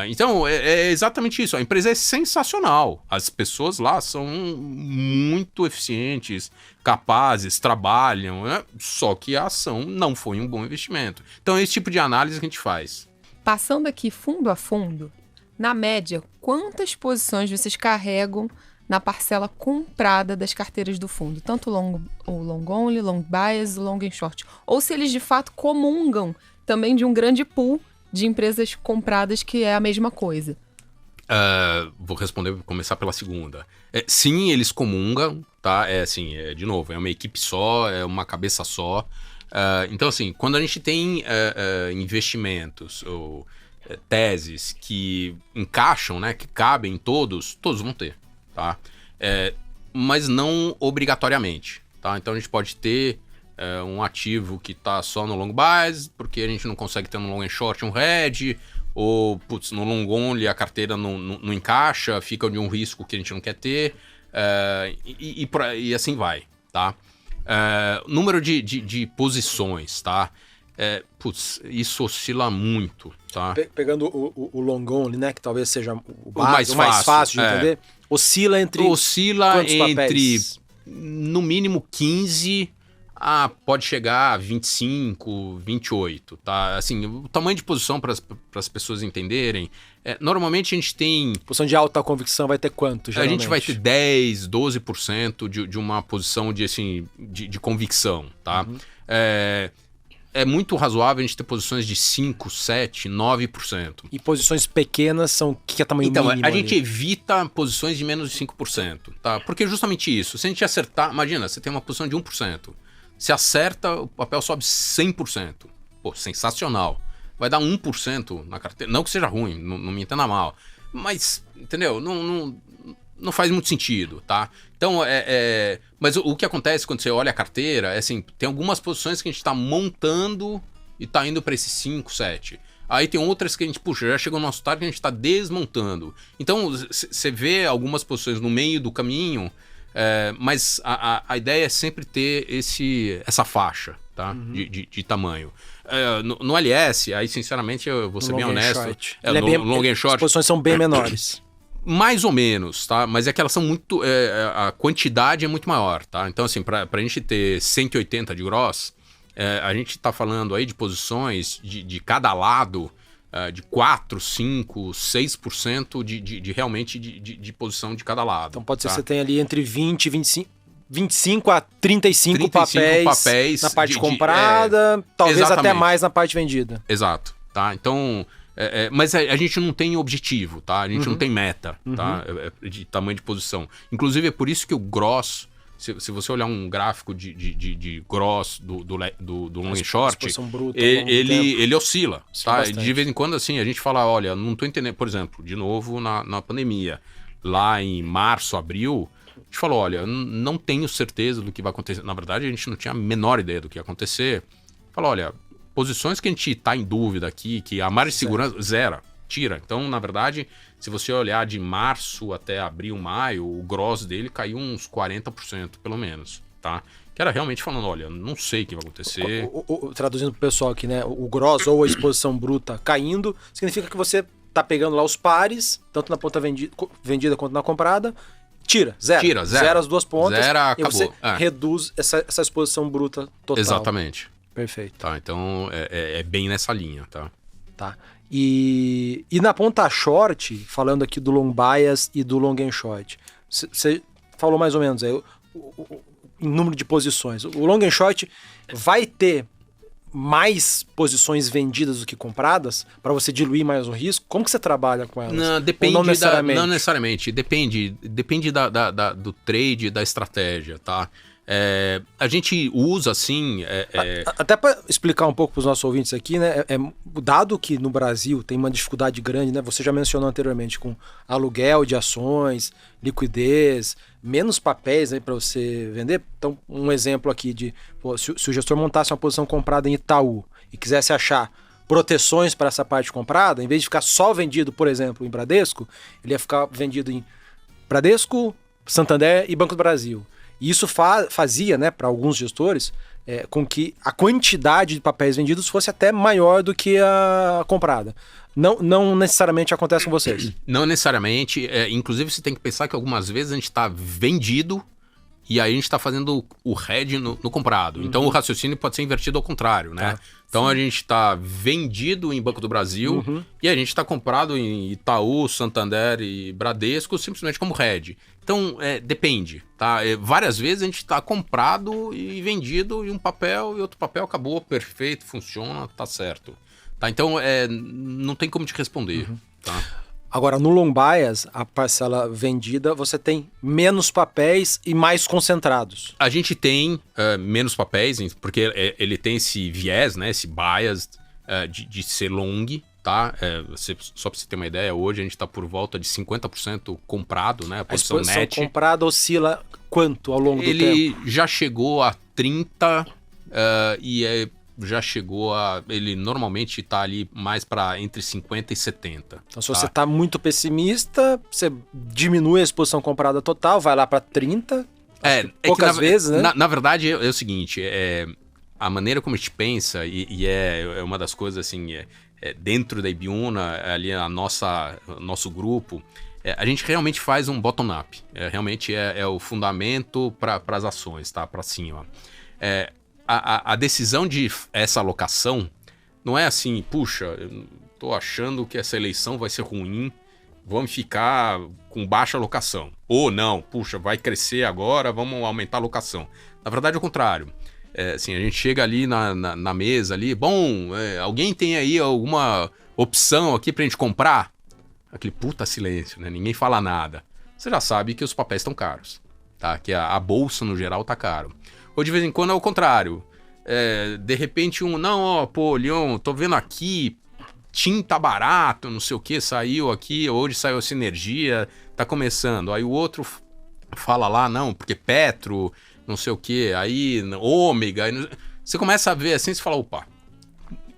Então, é exatamente isso. A empresa é sensacional. As pessoas lá são muito eficientes, capazes, trabalham, né? Só que a ação não foi um bom investimento. Então, é esse tipo de análise que a gente faz. Passando aqui fundo a fundo, na média, quantas posições vocês carregam na parcela comprada das carteiras do fundo? Tanto o long only, long bias, long and short. Ou se eles de fato comungam também de um grande pool de empresas compradas que é a mesma coisa. Vou começar pela segunda. Sim, eles comungam, tá? De novo, é uma equipe só, é uma cabeça só. Então, assim, quando a gente tem investimentos ou teses que encaixam, né, que cabem em todos vão ter, tá? Mas não obrigatoriamente, tá? Então a gente pode ter um ativo que está só no long bias, porque a gente não consegue ter no long and short um hedge, ou putz, no long only a carteira não encaixa, fica de um risco que a gente não quer ter, e assim vai, tá? Número de posições, tá? Isso oscila muito, tá? Pegando o long only, né, que talvez seja o mais fácil de entender, oscila entre papéis? No mínimo 15, pode chegar a 25, 28, tá? Assim, o tamanho de posição para as pessoas entenderem, normalmente a gente tem... Posição de alta convicção vai ter quanto, geralmente? A gente vai ter 10, 12% de uma posição de convicção, tá? Uhum. É muito razoável a gente ter posições de 5, 7, 9%. E posições pequenas são o que é tamanho mínimo? Então, a gente evita posições de menos de 5%, tá? Porque é justamente isso. Se a gente acertar... Imagina, você tem uma posição de 1%. Se acerta, o papel sobe 100%. Pô, sensacional. Vai dar 1% na carteira. Não que seja ruim, não me entenda mal. Mas, entendeu? Não faz muito sentido, tá? Então, mas o que acontece quando você olha a carteira é assim, tem algumas posições que a gente está montando e está indo para esses 5, 7. Aí tem outras que a gente, puxa, já chegou no nosso target e a gente está desmontando. Então, você vê algumas posições no meio do caminho, mas a ideia é sempre ter essa faixa, tá? Uhum. De tamanho. No LS, aí sinceramente eu vou ser bem honesto. No long and short, as posições são bem menores. Mais ou menos, tá? Mas é que elas são muito... a quantidade é muito maior, tá? Então, assim, pra gente ter 180 de gross, a gente tá falando aí de posições de cada lado de 4, 5, 6% de realmente de posição de cada lado. Então pode ser que você tenha ali entre 20 e 25 a 35 papéis na parte comprada, talvez exatamente. Até mais na parte vendida. Exato, tá? Então... mas a gente não tem objetivo, tá? A gente não tem meta, tá? De tamanho de posição. Inclusive, é por isso que o gross, se você olhar um gráfico de gross do long and short, bruta, ele oscila, tá? De vez em quando, assim, a gente fala, olha, não tô entendendo. Por exemplo, de novo, na pandemia, lá em março, abril, a gente falou, olha, não tenho certeza do que vai acontecer. Na verdade, a gente não tinha a menor ideia do que ia acontecer. Falou, olha... Posições que a gente está em dúvida aqui, que a margem de segurança zero, tira. Então, na verdade, se você olhar de março até abril, maio, o gross dele caiu uns 40%, pelo menos, tá? Que era realmente falando, olha, não sei o que vai acontecer. Traduzindo para o pessoal aqui, né? O gross ou a exposição bruta caindo, significa que você está pegando lá os pares, tanto na ponta vendida quanto na comprada, tira, zero. Zero as duas pontas. Zero, acabou. E você reduz essa exposição bruta total. Exatamente. Perfeito. Tá, então é bem nessa linha, tá? Tá. E na ponta short, falando aqui do long bias e do long and short, você falou mais ou menos aí em número de posições. O long and short vai ter mais posições vendidas do que compradas para você diluir mais o risco? Como que você trabalha com elas? Não, depende. Não necessariamente. Depende do trade, da estratégia, tá? A gente usa assim... Até para explicar um pouco para os nossos ouvintes aqui, né? Dado que no Brasil tem uma dificuldade grande, né? Você já mencionou anteriormente, com aluguel de ações, liquidez, menos papéis para você vender. Então, um exemplo aqui de... se o gestor montasse uma posição comprada em Itaú e quisesse achar proteções para essa parte comprada, em vez de ficar só vendido, por exemplo, em Bradesco, ele ia ficar vendido em Bradesco, Santander e Banco do Brasil. E isso fazia, né, para alguns gestores, com que a quantidade de papéis vendidos fosse até maior do que a comprada. Não necessariamente acontece com vocês. Não necessariamente. Inclusive, você tem que pensar que algumas vezes a gente está vendido e aí a gente está fazendo o hedge no comprado. Então, o raciocínio pode ser invertido ao contrário, né? Então, a gente está vendido em Banco do Brasil e a gente está comprado em Itaú, Santander e Bradesco simplesmente como hedge. Então, depende, tá? Várias vezes a gente está comprado e vendido em um papel e outro papel acabou, perfeito, funciona, tá certo. Tá? Então, não tem como te responder, tá? Agora, no long bias, a parcela vendida, você tem menos papéis e mais concentrados. A gente tem menos papéis, porque ele tem esse viés, né? Esse bias de ser long, tá? Só para você ter uma ideia, hoje a gente está por volta de 50% comprado, né? A posição net. Comprada oscila quanto ao longo do tempo? Ele já chegou a 30 já chegou a... Ele normalmente está ali mais para entre 50 e 70. Então, se você está muito pessimista, você diminui a exposição comprada total, vai lá para 30, poucas vezes, né? Na verdade, é o seguinte, a maneira como a gente pensa, e é uma das coisas assim, dentro da Ibiúna, ali nosso grupo, a gente realmente faz um bottom-up. Realmente é o fundamento para as ações, tá? Para cima. A decisão de essa alocação não é assim, puxa, eu tô achando que essa eleição vai ser ruim, vamos ficar com baixa alocação. Ou não, puxa, vai crescer agora, vamos aumentar a alocação. Na verdade é o contrário. Assim, a gente chega ali na mesa ali, bom, alguém tem aí alguma opção aqui pra gente comprar? Aquele puta silêncio, né? Ninguém fala nada. Você já sabe que os papéis estão caros, tá? Que a bolsa no geral tá caro. Ou de vez em quando é o contrário. De repente Leon, tô vendo aqui, TIM tá barato, não sei o que, saiu aqui, hoje saiu a Sinergia, tá começando. Aí o outro fala lá, não, porque Petro, não sei o que, aí Ômega. Você começa a ver assim, você fala, opa,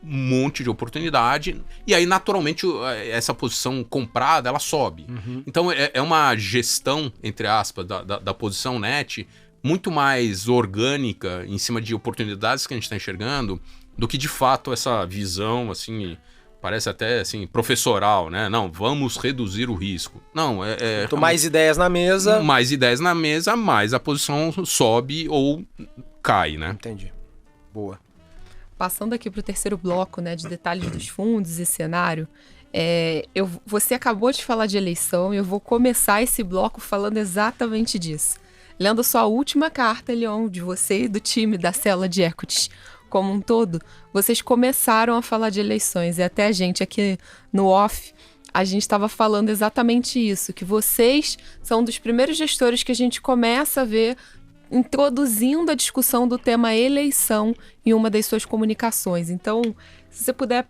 um monte de oportunidade. E aí, naturalmente, essa posição comprada, ela sobe. Uhum. Então, é uma gestão, entre aspas, da posição net muito mais orgânica em cima de oportunidades que a gente está enxergando do que, de fato, essa visão, assim, parece até, assim, professoral, né? Não, vamos reduzir o risco. Não, Quanto mais ideias na mesa... Mais ideias na mesa, mais a posição sobe ou cai, né? Entendi. Boa. Passando aqui para o terceiro bloco, né, de detalhes dos fundos e cenário, você acabou de falar de eleição e eu vou começar esse bloco falando exatamente disso. Lendo sua última carta, Leon, de você e do time da célula de equities como um todo, vocês começaram a falar de eleições e até a gente aqui no off, a gente estava falando exatamente isso, que vocês são dos primeiros gestores que a gente começa a ver introduzindo a discussão do tema eleição em uma das suas comunicações. Então, se você puder,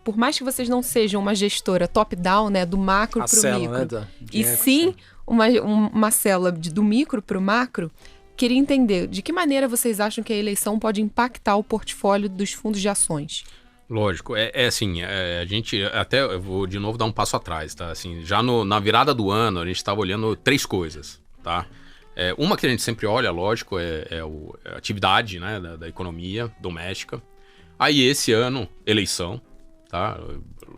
por mais que vocês não sejam uma gestora top-down, né, do macro para o micro, né, e sim uma célula do micro para o macro, queria entender de que maneira vocês acham que a eleição pode impactar o portfólio dos fundos de ações. Lógico, assim, a gente até, eu vou de novo dar um passo atrás, tá? Assim, já na virada do ano, a gente estava olhando 3 coisas, tá? Uma que a gente sempre olha, lógico, a atividade, né, da economia doméstica. Aí esse ano, eleição, tá?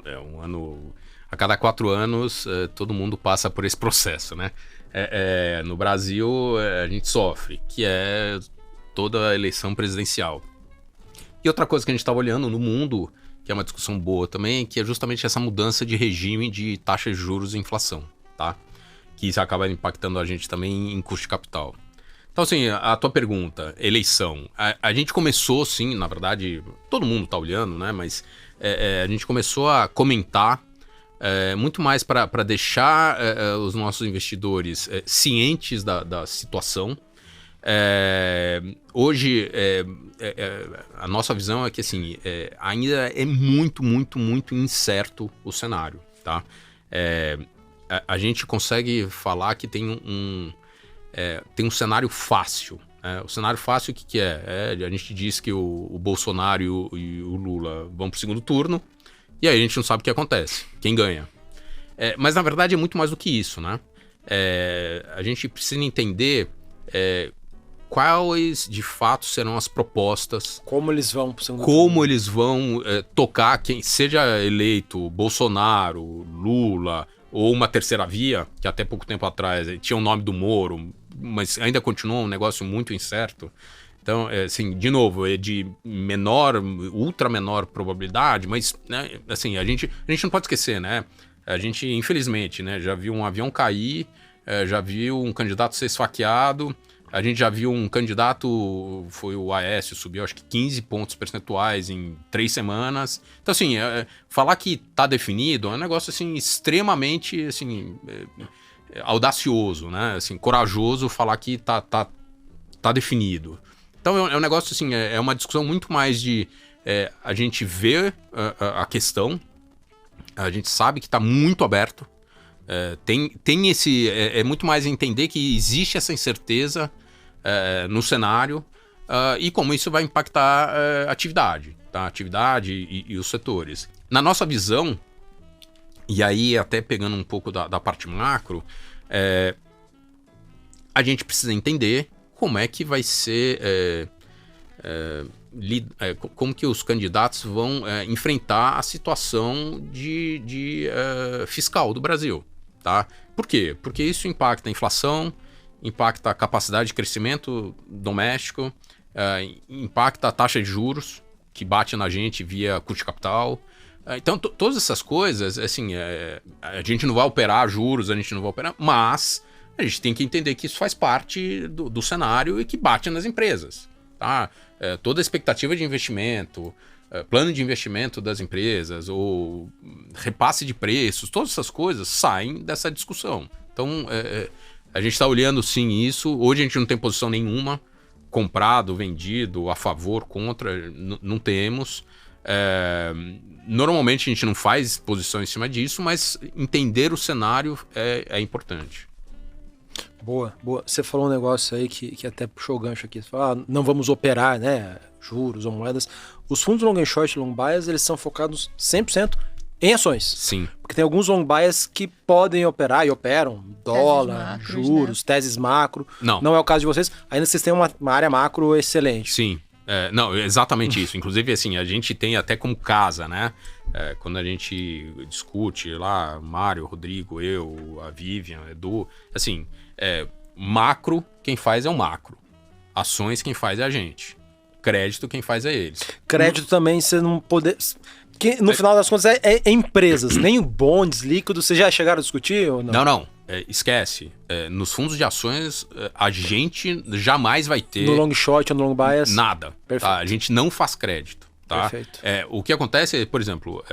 É um ano... A cada 4 anos, todo mundo passa por esse processo, né? No Brasil, a gente sofre, que é toda a eleição presidencial. E outra coisa que a gente estava olhando no mundo, que é uma discussão boa também, que é justamente essa mudança de regime de taxas de juros e inflação, tá? Que isso acaba impactando a gente também em custo de capital. Então, assim, a tua pergunta, eleição. A gente começou, sim, na verdade, todo mundo está olhando, né? Mas a gente começou a comentar muito mais para deixar os nossos investidores cientes da situação. Hoje, a nossa visão é que assim, ainda é muito, muito, muito incerto o cenário, tá? A gente consegue falar que tem um cenário fácil. O cenário fácil, o que é? A gente diz que o Bolsonaro e o Lula vão para o segundo turno, e aí a gente não sabe o que acontece, quem ganha. Mas na verdade é muito mais do que isso, né? A gente precisa entender quais de fato serão as propostas. Como eles vão para o segundo turno. Como eles vão tocar quem seja eleito, Bolsonaro, Lula, ou uma terceira via, que até pouco tempo atrás tinha o nome do Moro, mas ainda continua um negócio muito incerto. Então, assim, de novo, é de ultra menor probabilidade, mas, né, assim, a gente não pode esquecer, né? A gente, infelizmente, né, já viu um avião cair, já viu um candidato ser esfaqueado, a gente já viu um candidato, foi o Aécio, subiu acho que 15 pontos percentuais em 3 semanas. Então, assim, falar que tá definido é um negócio, assim, extremamente, assim, audacioso, né? Assim, corajoso falar que tá definido. Então, é um negócio, assim, é uma discussão muito mais de a gente vê a questão, a gente sabe que está muito aberto, tem esse... É muito mais entender que existe essa incerteza no cenário e como isso vai impactar a atividade, tá? A atividade e os setores. Na nossa visão, e aí até pegando um pouco da parte macro, a gente precisa entender como é que vai ser... como que os candidatos vão enfrentar a situação de fiscal do Brasil, tá? Por quê? Porque isso impacta a inflação, impacta a capacidade de crescimento doméstico, impacta a taxa de juros, que bate na gente via custo de capital. Então, todas essas coisas, assim, a gente não vai operar juros, a gente não vai operar, mas a gente tem que entender que isso faz parte do cenário e que bate nas empresas, tá? Toda a expectativa de investimento, plano de investimento das empresas, ou repasse de preços, todas essas coisas saem dessa discussão. Então, a gente está olhando sim isso. Hoje a gente não tem posição nenhuma, comprado, vendido, a favor, contra, não temos. Normalmente a gente não faz posição em cima disso, mas entender o cenário é importante. Boa. Você falou um negócio aí que até puxou o gancho aqui. Você falou, não vamos operar, né, juros ou moedas. Os fundos long and short, long bias, eles são focados 100% em ações. Sim. Porque tem alguns long bias que podem operar e operam dólar, macros, juros, né? Teses macro. Não é o caso de vocês. Ainda vocês têm uma área macro excelente. Sim. Não, exatamente isso. Inclusive, assim, a gente tem até como casa, né? Quando a gente discute lá, Mário, Rodrigo, eu, a Vivian, Edu, assim, macro, quem faz é o macro. Ações, quem faz é a gente. Crédito, quem faz é eles. Crédito também, você não poder... Que, no final das contas, é empresas. Nem bonds, líquidos, vocês já chegaram a discutir ou não? Não. Esquece. Nos fundos de ações, a gente jamais vai ter... No long short ou no long bias? Nada. Tá? A gente não faz crédito. Tá? Perfeito. O que acontece é, por exemplo,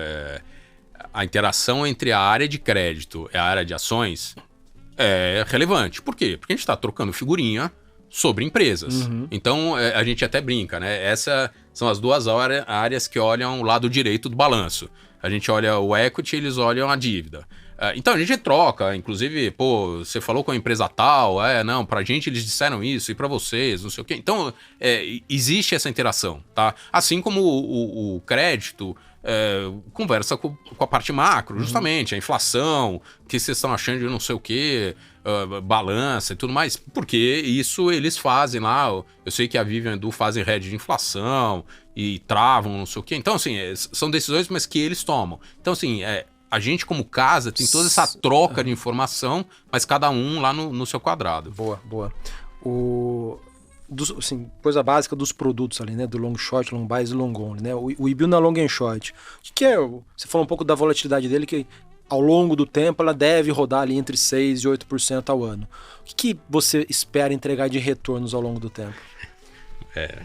a interação entre a área de crédito e a área de ações é relevante. Por quê? Porque a gente está trocando figurinha sobre empresas. Uhum. Então, a gente até brinca, né? Essas são as duas áreas que olham o lado direito do balanço. A gente olha o equity, eles olham a dívida. Então, a gente troca, inclusive, você falou com a empresa tal, não, pra gente eles disseram isso, e pra vocês, não sei o quê. Então, existe essa interação, tá? Assim como o crédito conversa com a parte macro, justamente, a inflação, o que vocês estão achando de não sei o quê, balança e tudo mais, porque isso eles fazem lá. Eu sei que a Vivian e o Edu fazem hedge de inflação e travam, não sei o quê. Então, assim, são decisões, mas que eles tomam. Então, assim, a gente como casa tem toda essa troca de informação, mas cada um lá no seu quadrado. Boa. Assim, coisa básica dos produtos ali, né? Do long short, long bias e long only, né? O IBIU na long and short. O que é? Você falou um pouco da volatilidade dele, que ao longo do tempo ela deve rodar ali entre 6% e 8% ao ano. O que você espera entregar de retornos ao longo do tempo?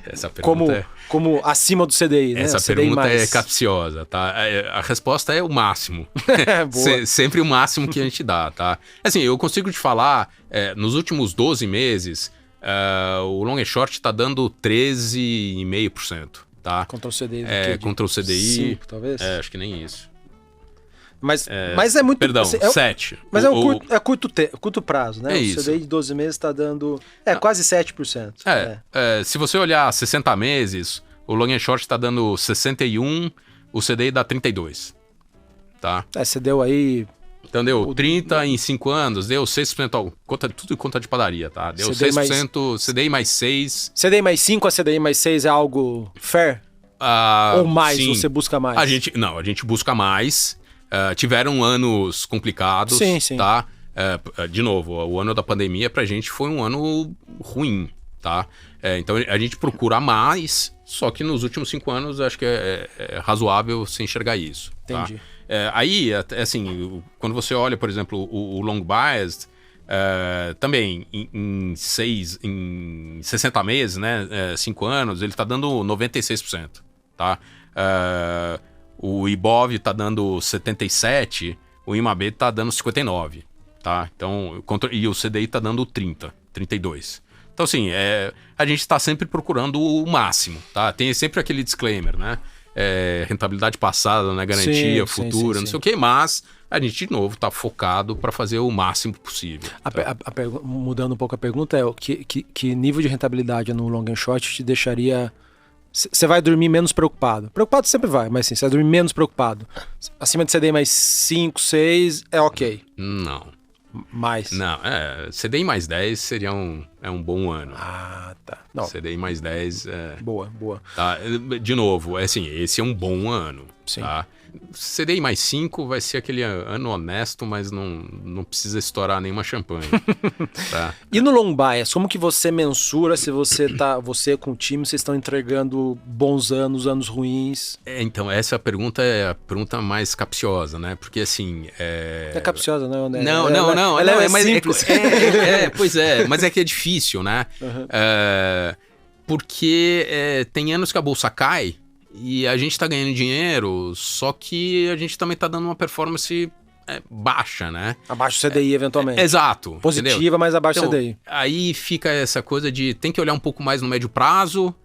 Essa pergunta como acima do CDI, né? Essa pergunta é capciosa, tá? A resposta é o máximo. Sempre o máximo que a gente dá, tá? Assim, eu consigo te falar, nos últimos 12 meses, o long and short tá dando 13,5%, tá? Contra o CDI. Contra o CDI. 5, talvez? Acho que nem isso. Mas é muito... Perdão, 7. Mas curto prazo, né? O CDI de 12 meses está dando quase 7%. Se você olhar 60 meses, o long and short está dando 61, o CDI dá 32. Tá? Você deu aí... Então deu 30 em 5 anos, deu 6%, tudo conta de padaria, tá? Deu CDI 6%, CDI mais 6. CDI mais 5 a CDI mais 6 é algo fair? Ou mais, sim. Você busca mais? A gente busca mais. Tiveram anos complicados, sim. Tá? De novo, o ano da pandemia pra gente foi um ano ruim, tá? Então a gente procura mais, só que nos últimos 5 anos acho que é razoável se enxergar isso. Entendi. Tá? Aí, assim, quando você olha, por exemplo, o long biased, também em 60 meses, né, 5 anos, ele tá dando 96%, tá? O Ibov tá dando 77%, o IMAB tá dando 59%, tá? Então, e o CDI tá dando 32%. Então, Então, assim, a gente está sempre procurando o máximo, tá? Tem sempre aquele disclaimer, né? Rentabilidade passada, não é garantia, futura, não sei o quê, mas a gente, de novo, está focado para fazer o máximo possível. Mudando um pouco a pergunta, que nível de rentabilidade no long and short te deixaria... Você vai dormir menos preocupado? Preocupado sempre vai, mas sim, você vai dormir menos preocupado. Acima de CDI mais 5, 6, é ok. Não. Mais? Não, CDI mais 10 seria um bom ano. Ah, tá. Não. CDI mais 10 Boa. Tá? De novo, assim, esse é um bom ano. Sim. Tá? CDI mais 5 vai ser aquele ano honesto, mas não precisa estourar nenhuma champanhe. Tá? E no long bias, como que você mensura se você com o time, vocês estão entregando bons anos ruins? Então, essa pergunta é a pergunta mais capciosa, né? Porque assim... É capciosa, não, né? Não. Ela é simples. Pois é, mas é que é difícil, né? Uhum. Porque tem anos que a bolsa cai e a gente tá ganhando dinheiro, só que a gente também tá dando uma performance baixa, né? Abaixo do CDI, eventualmente. Exato. Positiva, entendeu? mas abaixo do CDI. Aí fica essa coisa de tem que olhar um pouco mais no médio prazo,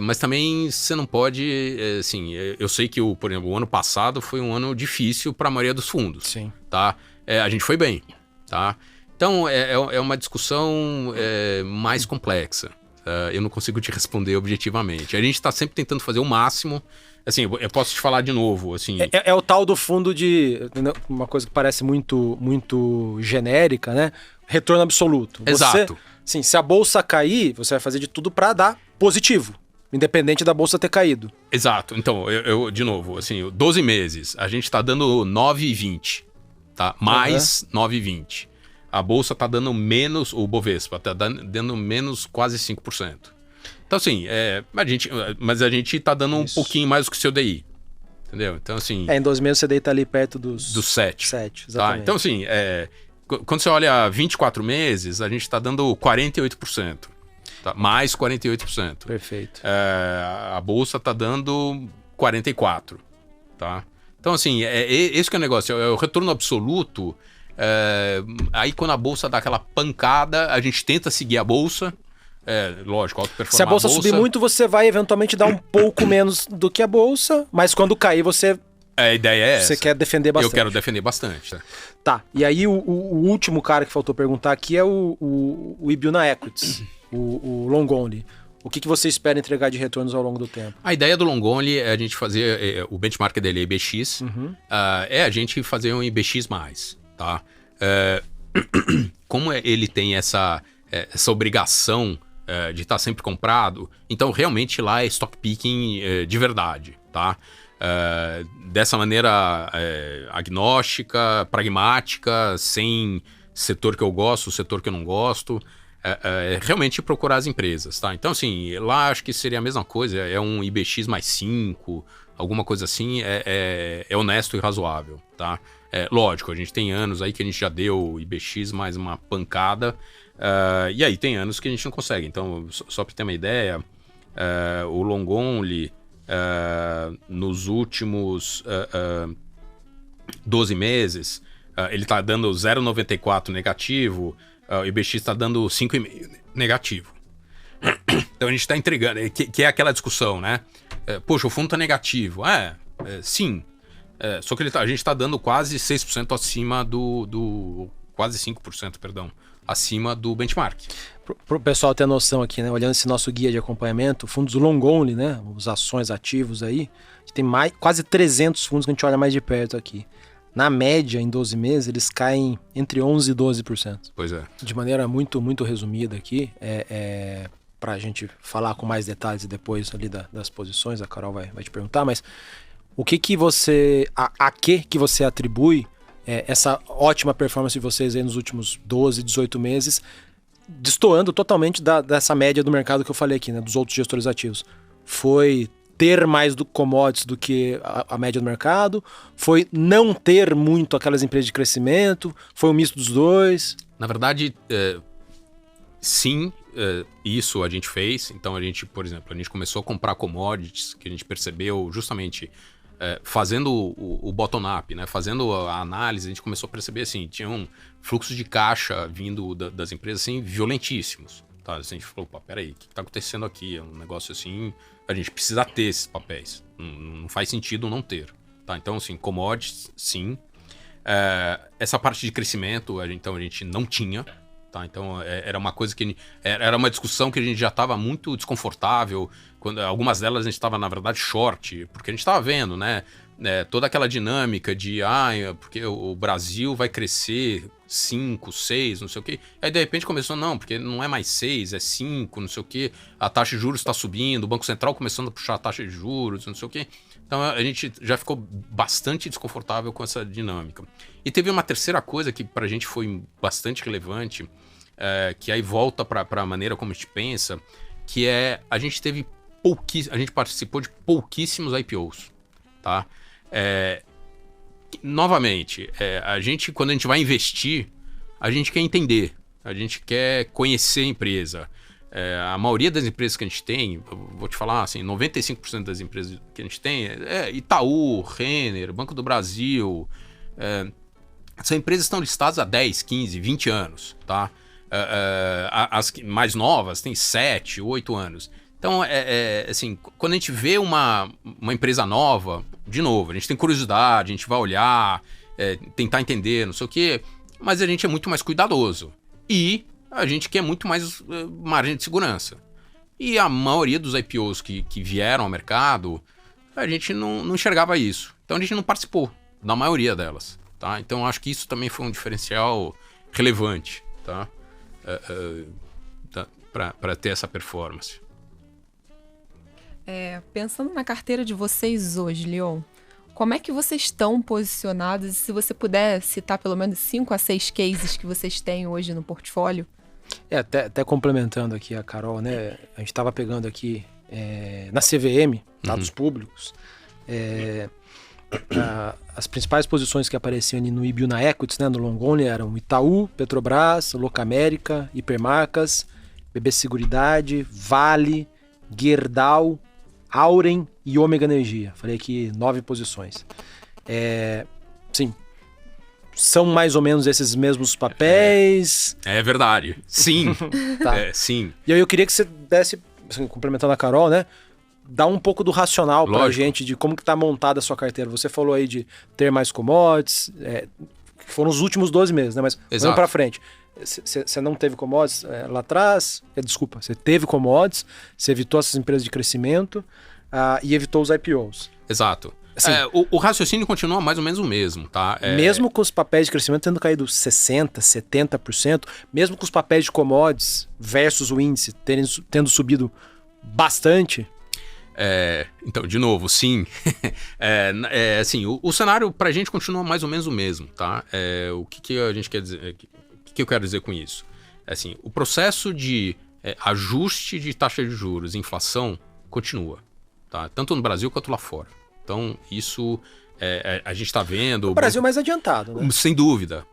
mas também você não pode... assim, eu sei que, por exemplo, o ano passado foi um ano difícil para a maioria dos fundos. Sim. Tá? A gente foi bem, tá? Então, é uma discussão mais complexa. Eu não consigo te responder objetivamente. A gente está sempre tentando fazer o máximo. Assim, eu posso te falar de novo. Assim... É o tal do fundo de... Uma coisa que parece muito, muito genérica, né? Retorno absoluto. Exato. Sim, se a bolsa cair, você vai fazer de tudo para dar positivo, independente da bolsa ter caído. Exato. Então, de novo, assim, 12 meses, a gente está dando 9,20, tá? Mais 9,20. A bolsa está dando menos, o Bovespa está dando menos quase 5%. Então, assim, mas a gente está dando um pouquinho mais do que o seu DI. Entendeu? Então, assim... em 12 meses o CDI está ali perto dos 7. 7, exatamente. Tá? Então, assim, quando você olha 24 meses, a gente está dando 48%. Tá? Mais 48%. Perfeito. A bolsa está dando 44%. Tá? Então, assim, esse que é o negócio. É o retorno absoluto. Aí, quando a bolsa dá aquela pancada, a gente tenta seguir a bolsa. Lógico, autoperformar. Se a bolsa subir muito, você vai eventualmente dar um pouco menos do que a bolsa, mas quando cair, você... A ideia é essa. Você quer defender bastante. Eu quero defender bastante. Tá, e aí o último cara que faltou perguntar aqui é o Ibiúna Equities, o long only. O que você espera entregar de retornos ao longo do tempo? A ideia do long only é a gente fazer... o benchmark dele é IBX. É a gente fazer um IBX+. Tá? Como ele tem essa obrigação de estar sempre comprado, então realmente lá é stock picking de verdade, tá? Dessa maneira agnóstica, pragmática, sem setor que eu gosto, setor que eu não gosto, realmente procurar as empresas, tá? Então, assim, lá acho que seria a mesma coisa, é um IBX mais 5, alguma coisa assim, é honesto e razoável, tá? Lógico, a gente tem anos aí que a gente já deu IBX mais uma pancada, e aí tem anos que a gente não consegue. Então, só para ter uma ideia, o long only nos últimos 12 meses, ele está dando 0,94 negativo, o IBX está dando 5,5 negativo. Então a gente está entregando, que é aquela discussão, né? Poxa, o fundo está negativo. Sim. Só que a gente está dando quase 6% acima quase 5%, perdão, acima do benchmark. Para o pessoal ter noção aqui, né? Olhando esse nosso guia de acompanhamento, fundos long only, né? Os ações ativos aí, a gente tem quase 300 fundos que a gente olha mais de perto aqui. Na média, em 12 meses, eles caem entre 11% e 12%. Pois é. De maneira muito, muito resumida aqui, para a gente falar com mais detalhes depois ali das posições, a Carol vai te perguntar, mas o que você... A que você atribui essa ótima performance de vocês aí nos últimos 12, 18 meses, destoando totalmente dessa média do mercado que eu falei aqui, né, dos outros gestores ativos? Foi ter mais do commodities do que a média do mercado? Foi não ter muito aquelas empresas de crescimento? Foi um misto dos dois? Na verdade, sim, isso a gente fez. Então a gente, por exemplo, a gente começou a comprar commodities que a gente percebeu justamente fazendo o bottom-up, né? Fazendo a análise, a gente começou a perceber assim, tinha um fluxo de caixa vindo das empresas assim, violentíssimos, Tá? A gente falou, peraí, o que tá acontecendo aqui? É um negócio assim, a gente precisa ter esses papéis. Não faz sentido não ter. Tá? Então, assim, commodities, sim. Essa parte de crescimento, a gente não tinha. Tá? Então, era uma coisa que... Era uma discussão que a gente já estava muito desconfortável. Algumas delas a gente estava, na verdade, short. Porque a gente estava vendo, né? Toda aquela dinâmica de... porque o Brasil vai crescer 5, 6, não sei o quê. Aí, de repente, começou, não, porque não é mais 6, é 5, não sei o quê. A taxa de juros está subindo, o Banco Central começando a puxar a taxa de juros, não sei o quê. Então, a gente já ficou bastante desconfortável com essa dinâmica. E teve uma terceira coisa que pra gente foi bastante relevante, que aí volta para a maneira como a gente pensa, que a gente participou de pouquíssimos IPOs, tá? Novamente, quando a gente vai investir, a gente quer entender, a gente quer conhecer a empresa. A maioria das empresas que a gente tem, vou te falar assim, 95% das empresas que a gente tem Itaú, Renner, Banco do Brasil. São empresas que estão listadas há 10, 15, 20 anos, tá? As mais novas têm 7, 8 anos. Então, assim, quando a gente vê uma empresa nova, de novo, a gente tem curiosidade, a gente vai olhar, tentar entender, não sei o quê, mas a gente é muito mais cuidadoso. E a gente quer muito mais margem de segurança. E a maioria dos IPOs que vieram ao mercado, a gente não enxergava isso. Então, a gente não participou da maioria delas, tá? Então, acho que isso também foi um diferencial relevante, tá? Para ter essa performance. Pensando na carteira de vocês hoje, Leon, como é que vocês estão posicionados? E se você puder citar pelo menos 5 a 6 cases que vocês têm hoje no portfólio? Até complementando aqui a Carol, né? A gente estava pegando aqui na CVM, dados públicos, as principais posições que apareciam ali no Ibiúna Equities, né, no long only, eram Itaú, Petrobras, Locamérica, Hipermarcas, BB Seguridade, Vale, Gerdau, Auren e Ômega Energia. Falei aqui 9 posições. Sim, são mais ou menos esses mesmos papéis. É verdade. Sim. Tá. Sim. E aí eu queria que você desse, assim, complementando a Carol, né? Dar um pouco do racional pra gente de como que tá montada a sua carteira. Você falou aí de ter mais commodities, que foram os últimos 12 meses, né? Mas vamos pra frente. Você não teve commodities lá atrás, desculpa, você teve commodities, você evitou essas empresas de crescimento e evitou os IPOs. Exato. Assim, o raciocínio continua mais ou menos o mesmo, tá? Mesmo com os papéis de crescimento tendo caído 60%, 70%, mesmo com os papéis de commodities versus o índice tendo subido bastante... Então, de novo, sim. Assim, o cenário pra gente continua mais ou menos o mesmo, tá? O que a gente quer dizer... O que eu quero dizer com isso? Assim, o processo de ajuste de taxa de juros e inflação continua, tá? Tanto no Brasil quanto lá fora. Então, isso a gente está vendo... O Brasil mais adiantado, né? Sem dúvida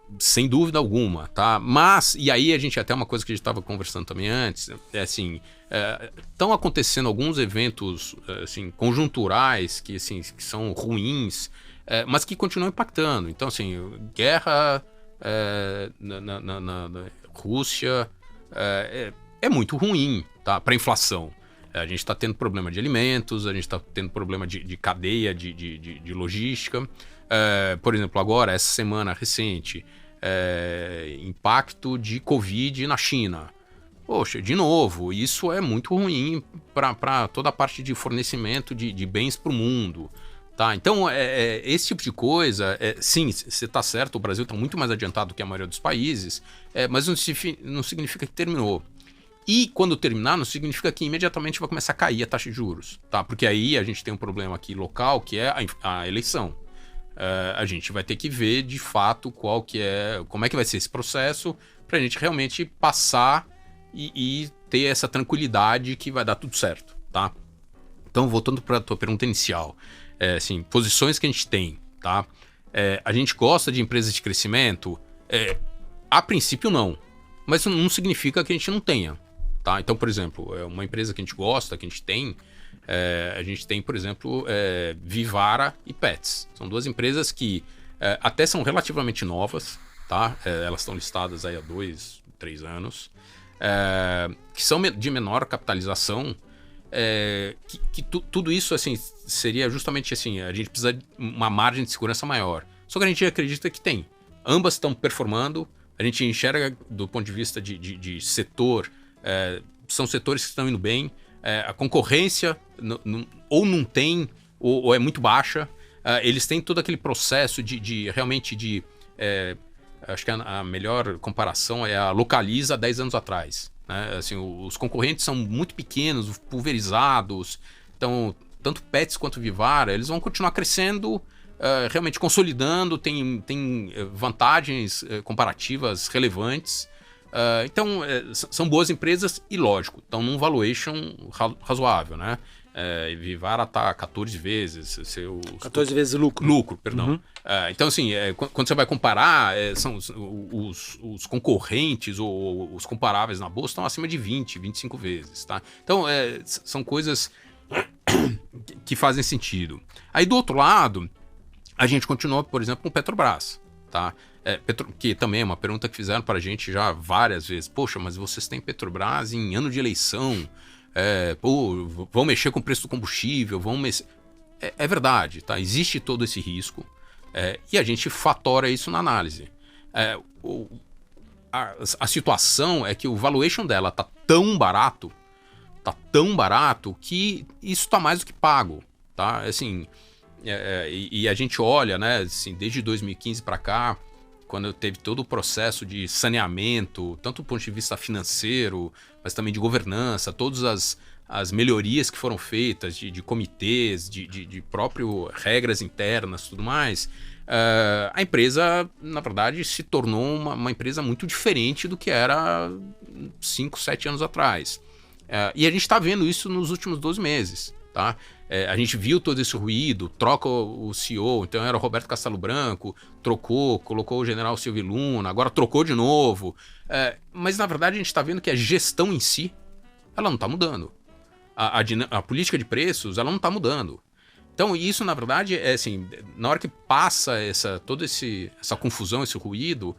alguma, tá? Mas, e aí a gente até uma coisa que a gente estava conversando também antes, assim, estão acontecendo alguns eventos assim, conjunturais que são ruins, mas que continuam impactando. Então, assim, guerra na Rússia é muito ruim, tá? Para a inflação. A gente está tendo problema de alimentos, a gente está tendo problema de cadeia de logística. Por exemplo, agora, essa semana recente, impacto de Covid na China. Poxa, de novo, isso é muito ruim para toda a parte de fornecimento de bens para o mundo. Tá? Então, esse tipo de coisa, sim, você está certo, o Brasil está muito mais adiantado que a maioria dos países, mas não significa que terminou. E quando terminar, não significa que imediatamente vai começar a cair a taxa de juros, tá? Porque aí a gente tem um problema aqui local, que é a eleição. A gente vai ter que ver, de fato, como é que vai ser esse processo, para a gente realmente passar e ter essa tranquilidade que vai dar tudo certo, tá? Então, voltando para a tua pergunta inicial, assim, posições que a gente tem, tá? A gente gosta de empresas de crescimento? A princípio, não. Mas isso não significa que a gente não tenha. Tá? Então, por exemplo, uma empresa que a gente gosta, que a gente tem, por exemplo, Vivara e Pets. São duas empresas que até são relativamente novas, tá? Elas estão listadas aí há 2, 3 anos. que são de menor capitalização, tudo isso assim, seria justamente assim, a gente precisa de uma margem de segurança maior. Só que a gente acredita que tem. Ambas estão performando, a gente enxerga do ponto de vista de setor, são setores que estão indo bem, a concorrência ou não tem, ou é muito baixa, eles têm todo aquele processo realmente acho que a melhor comparação é a Localiza 10 anos atrás. Né? Assim, os concorrentes são muito pequenos, pulverizados, então tanto Pets quanto Vivara, eles vão continuar crescendo, realmente consolidando, tem vantagens comparativas relevantes. Então, são boas empresas e, lógico, estão num valuation razoável, né? Vivara está 14 vezes. 14 vezes lucro. Lucro, perdão. Uhum. Então, assim, quando você vai comparar, são os concorrentes ou os comparáveis na bolsa estão acima de 20, 25 vezes, tá? Então, são coisas que fazem sentido. Aí, do outro lado, a gente continua, por exemplo, com Petrobras, tá? Que também é uma pergunta que fizeram para a gente já várias vezes. Poxa, mas vocês têm Petrobras em ano de eleição, vão mexer com o preço do combustível, vão mexer... É verdade, tá? Existe todo esse risco, e a gente fatora isso na análise. A situação é que o valuation dela tá tão barato que isso tá mais do que pago, tá? Assim, e a gente olha, né, assim, desde 2015 para cá, quando teve todo o processo de saneamento, tanto do ponto de vista financeiro, mas também de governança, todas as melhorias que foram feitas de comitês, de próprio regras internas e tudo mais, a empresa, na verdade, se tornou uma empresa muito diferente do que era 5, 7 anos atrás. E a gente está vendo isso nos últimos 12 meses, tá? A gente viu todo esse ruído, troca o CEO, então era o Roberto Castelo Branco, colocou o general Silvio Luna, agora trocou de novo. Mas, na verdade, a gente está vendo que a gestão em si, ela não está mudando. A política de preços, ela não está mudando. Então, isso, na verdade, assim, na hora que passa toda essa confusão, esse ruído,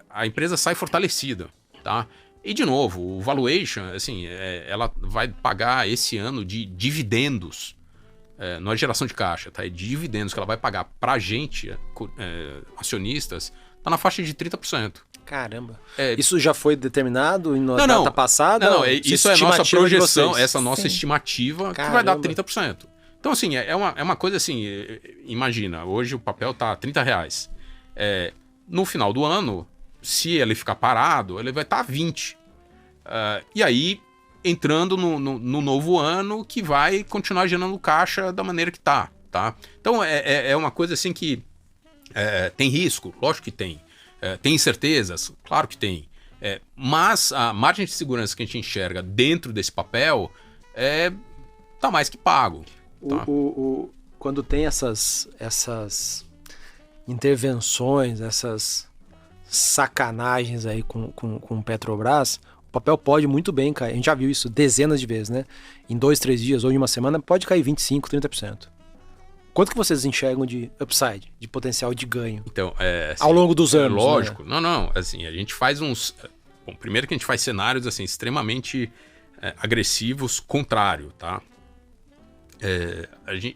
a empresa sai fortalecida, tá? E, de novo, o valuation, assim, ela vai pagar esse ano de dividendos, não é geração de caixa, tá? É dividendos que ela vai pagar pra gente, acionistas, tá na faixa de 30%. Caramba. Isso já foi determinado na data passada? Não, isso é a nossa projeção, essa nossa estimativa, que vai dar 30%. Então, assim, é uma coisa assim, imagina, hoje o papel tá R$30. No final do ano, se ele ficar parado, ele vai estar a 20. E aí, entrando no novo ano, que vai continuar gerando caixa da maneira que tá? Então, é uma coisa assim que tem risco, lógico que tem. Tem incertezas, claro que tem. Mas a margem de segurança que a gente enxerga dentro desse papel tá mais que pago. Tá? Quando tem essas intervenções, essas sacanagens aí com Petrobras, o papel pode muito bem cair. A gente já viu isso dezenas de vezes, né? Em 2, 3 dias ou em uma semana pode cair 25%, 30%. Quanto que vocês enxergam de upside, de potencial de ganho? Então, assim, ao longo dos anos? Lógico. Né? Não. Assim, a gente faz uns... Bom, primeiro que a gente faz cenários assim, extremamente agressivos, contrário, tá?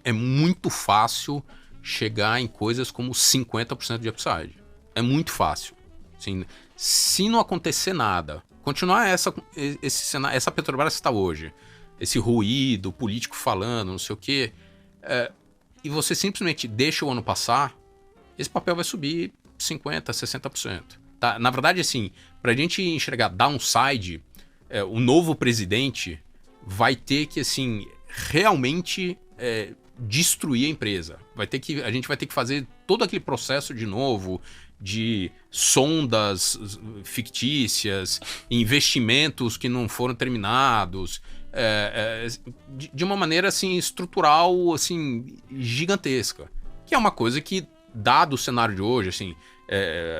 É muito fácil chegar em coisas como 50% de upside. É muito fácil. Assim, se não acontecer nada, continuar essa Petrobras que está hoje, esse ruído, político falando, não sei o quê, e você simplesmente deixa o ano passar, esse papel vai subir 50%, 60%. Tá? Na verdade, assim, para a gente enxergar downside, o novo presidente vai ter que, assim, realmente destruir a empresa. A gente vai ter que fazer todo aquele processo de novo, de sondas fictícias, investimentos que não foram terminados, de uma maneira assim estrutural, assim, gigantesca, que é uma coisa que, dado o cenário de hoje, assim,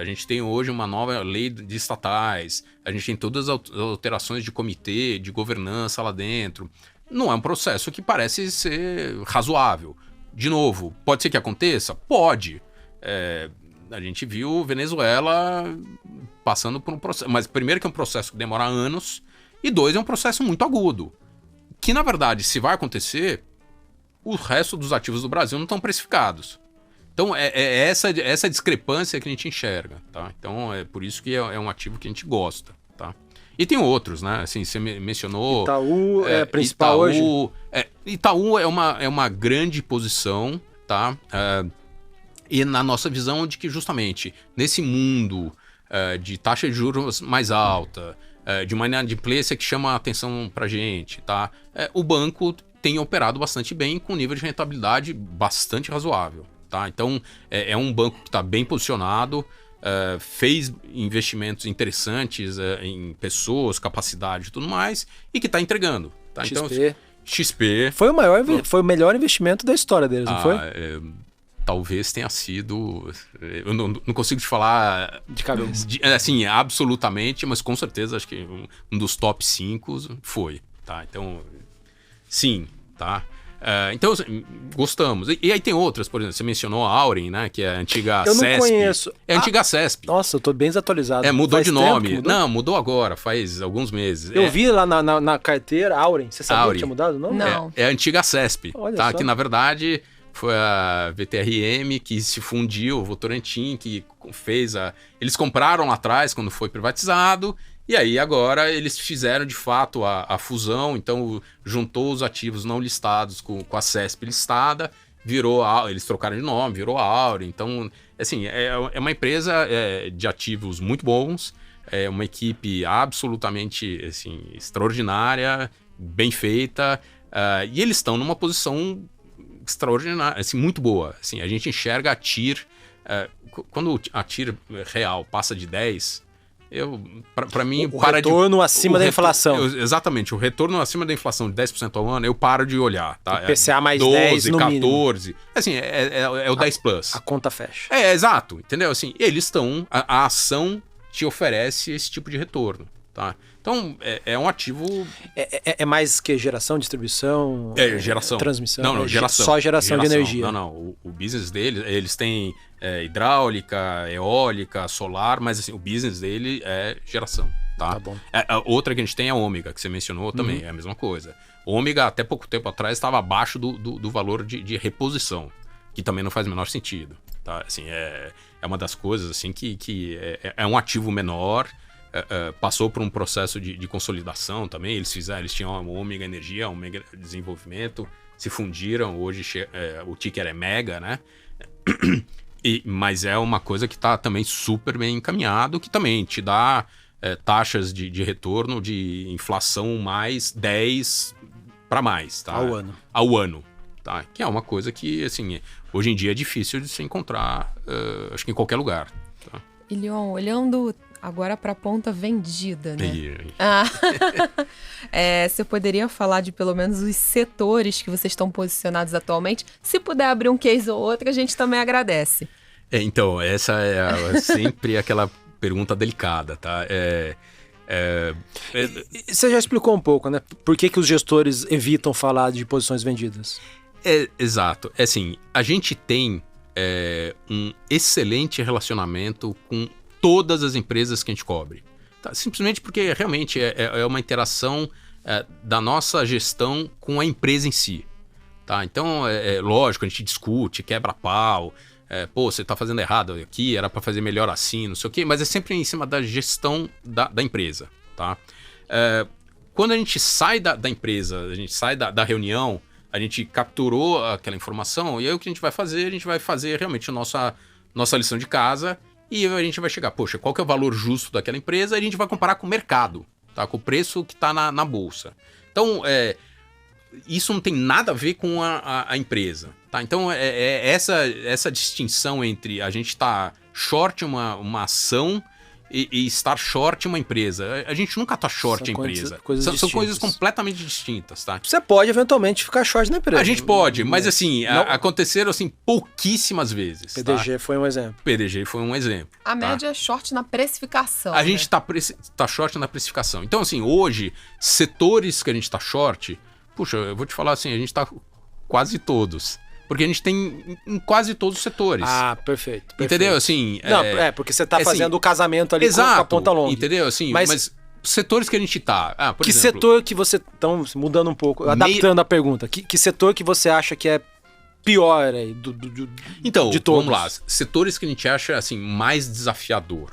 a gente tem hoje uma nova lei de estatais, a gente tem todas as alterações de comitê, de governança lá dentro. Não é um processo que parece ser razoável. De novo, pode ser que aconteça? Pode. a gente viu Venezuela passando por um processo. Mas primeiro que é um processo que demora anos, e 2, é um processo muito agudo. Que, na verdade, se vai acontecer, o resto dos ativos do Brasil não estão precificados. Então, é essa discrepância que a gente enxerga, tá? Então, é por isso que é um ativo que a gente gosta, tá? E tem outros, né? Assim, você mencionou... Itaú é a principal hoje? Itaú é uma grande posição, tá? E na nossa visão de que, justamente, nesse mundo de taxa de juros mais alta, de uma inadimplência que chama a atenção pra gente, tá? O banco tem operado bastante bem, com nível de rentabilidade bastante razoável, tá? Então, é um banco que está bem posicionado, fez investimentos interessantes em pessoas, capacidade e tudo mais, e que está entregando. Tá? XP. Então, XP. Foi o melhor investimento da história deles, não foi? Talvez tenha sido... Eu não consigo te falar... De cabeça. Assim, absolutamente, mas com certeza acho que um dos top 5 foi. Tá? Então, sim, tá? Então, gostamos. E aí tem outras, por exemplo, você mencionou a Auren, né? Que é a antiga CESP. Eu não conheço. É a antiga CESP. Nossa, eu tô bem desatualizado. Mudou Faz de nome. Tempo, mudou? Não, mudou agora, faz alguns meses. Eu vi lá na carteira, Auren. Você sabia Auren. que tinha mudado o nome? Não. É a antiga CESP, Olha tá? só. Que na verdade foi a VTRM que se fundiu, o Votorantim que fez a... Eles compraram lá atrás quando foi privatizado. E aí agora eles fizeram de fato a fusão, então juntou os ativos não listados com a CESP listada, eles trocaram de nome, virou a Auren. Então, assim, é uma empresa de ativos muito bons, é uma equipe absolutamente assim, extraordinária, bem feita, e eles estão numa posição extraordinária, assim, muito boa. Assim, a gente enxerga a TIR, quando a TIR real passa de 10... Para mim, o retorno acima da inflação. Exatamente, o retorno acima da inflação de 10% ao ano, eu paro de olhar, tá? IPCA mais 12, 10 no 14. mínimo. Assim, é o 10 plus. A conta fecha. Exato, entendeu? Assim, eles estão... A ação te oferece esse tipo de retorno, tá? Então, é um ativo... É mais que geração, distribuição? Geração. Transmissão? Não, geração. Só geração de energia. Não. O business deles, eles têm hidráulica, eólica, solar, mas assim, o business dele é geração, tá? Tá bom. A outra que a gente tem é a Ômega, que você mencionou também, é a mesma coisa. Ômega, até pouco tempo atrás, estava abaixo do valor de reposição, que também não faz o menor sentido, tá? Assim, é uma das coisas assim que é um ativo menor, passou por um processo de consolidação também. Eles tinham a Ômega Energia, a Ômega Desenvolvimento, se fundiram, hoje o ticker é Mega, né? Mas é uma coisa que está também super bem encaminhado, que também te dá taxas de retorno de inflação mais 10 para mais, tá? Ao ano, tá? Que é uma coisa que, assim, hoje em dia é difícil de se encontrar, acho que em qualquer lugar. Tá? E Leon, olhando agora para a ponta vendida, né? Você poderia falar de pelo menos os setores que vocês estão posicionados atualmente? Se puder abrir um case ou outro, a gente também agradece. Então, essa é sempre aquela pergunta delicada, tá? Você já explicou um pouco, né? Por que os gestores evitam falar de posições vendidas? Exato. Assim, a gente tem um excelente relacionamento com todas as empresas que a gente cobre. Tá? Simplesmente porque realmente é uma interação da nossa gestão com a empresa em si. Tá? Então, lógico, a gente discute, quebra pau, você está fazendo errado aqui, era para fazer melhor assim, não sei o quê, mas é sempre em cima da gestão da empresa. Tá? Quando a gente sai da empresa, a gente sai da reunião, a gente capturou aquela informação, e aí o que a gente vai fazer? A gente vai fazer realmente a nossa lição de casa. E a gente vai chegar, poxa, qual que é o valor justo daquela empresa? E a gente vai comparar com o mercado, tá? Com o preço que está na bolsa. Então, isso não tem nada a ver com a empresa, tá? Então, essa distinção entre a gente estar short uma ação e estar short uma empresa. A gente nunca está short a empresa. São coisas completamente distintas, tá? Você pode, eventualmente, ficar short na empresa. A gente pode, mas assim, aconteceram assim, pouquíssimas vezes. PDG foi um exemplo. PDG foi um exemplo. A média é short na precificação. A gente tá short na precificação. Então, assim, hoje, setores que a gente tá short, puxa, eu vou te falar assim, a gente tá quase todos. Porque a gente tem em quase todos os setores. Ah, perfeito. Entendeu? Assim, não, porque você tá fazendo o casamento ali com a ponta longa. Entendeu? Assim, mas setores que a gente tá... por exemplo, setor que você... Então, mudando um pouco, adaptando a pergunta. Que setor que você acha que é pior aí então, de todos? Vamos lá. Setores que a gente acha, assim, mais desafiador,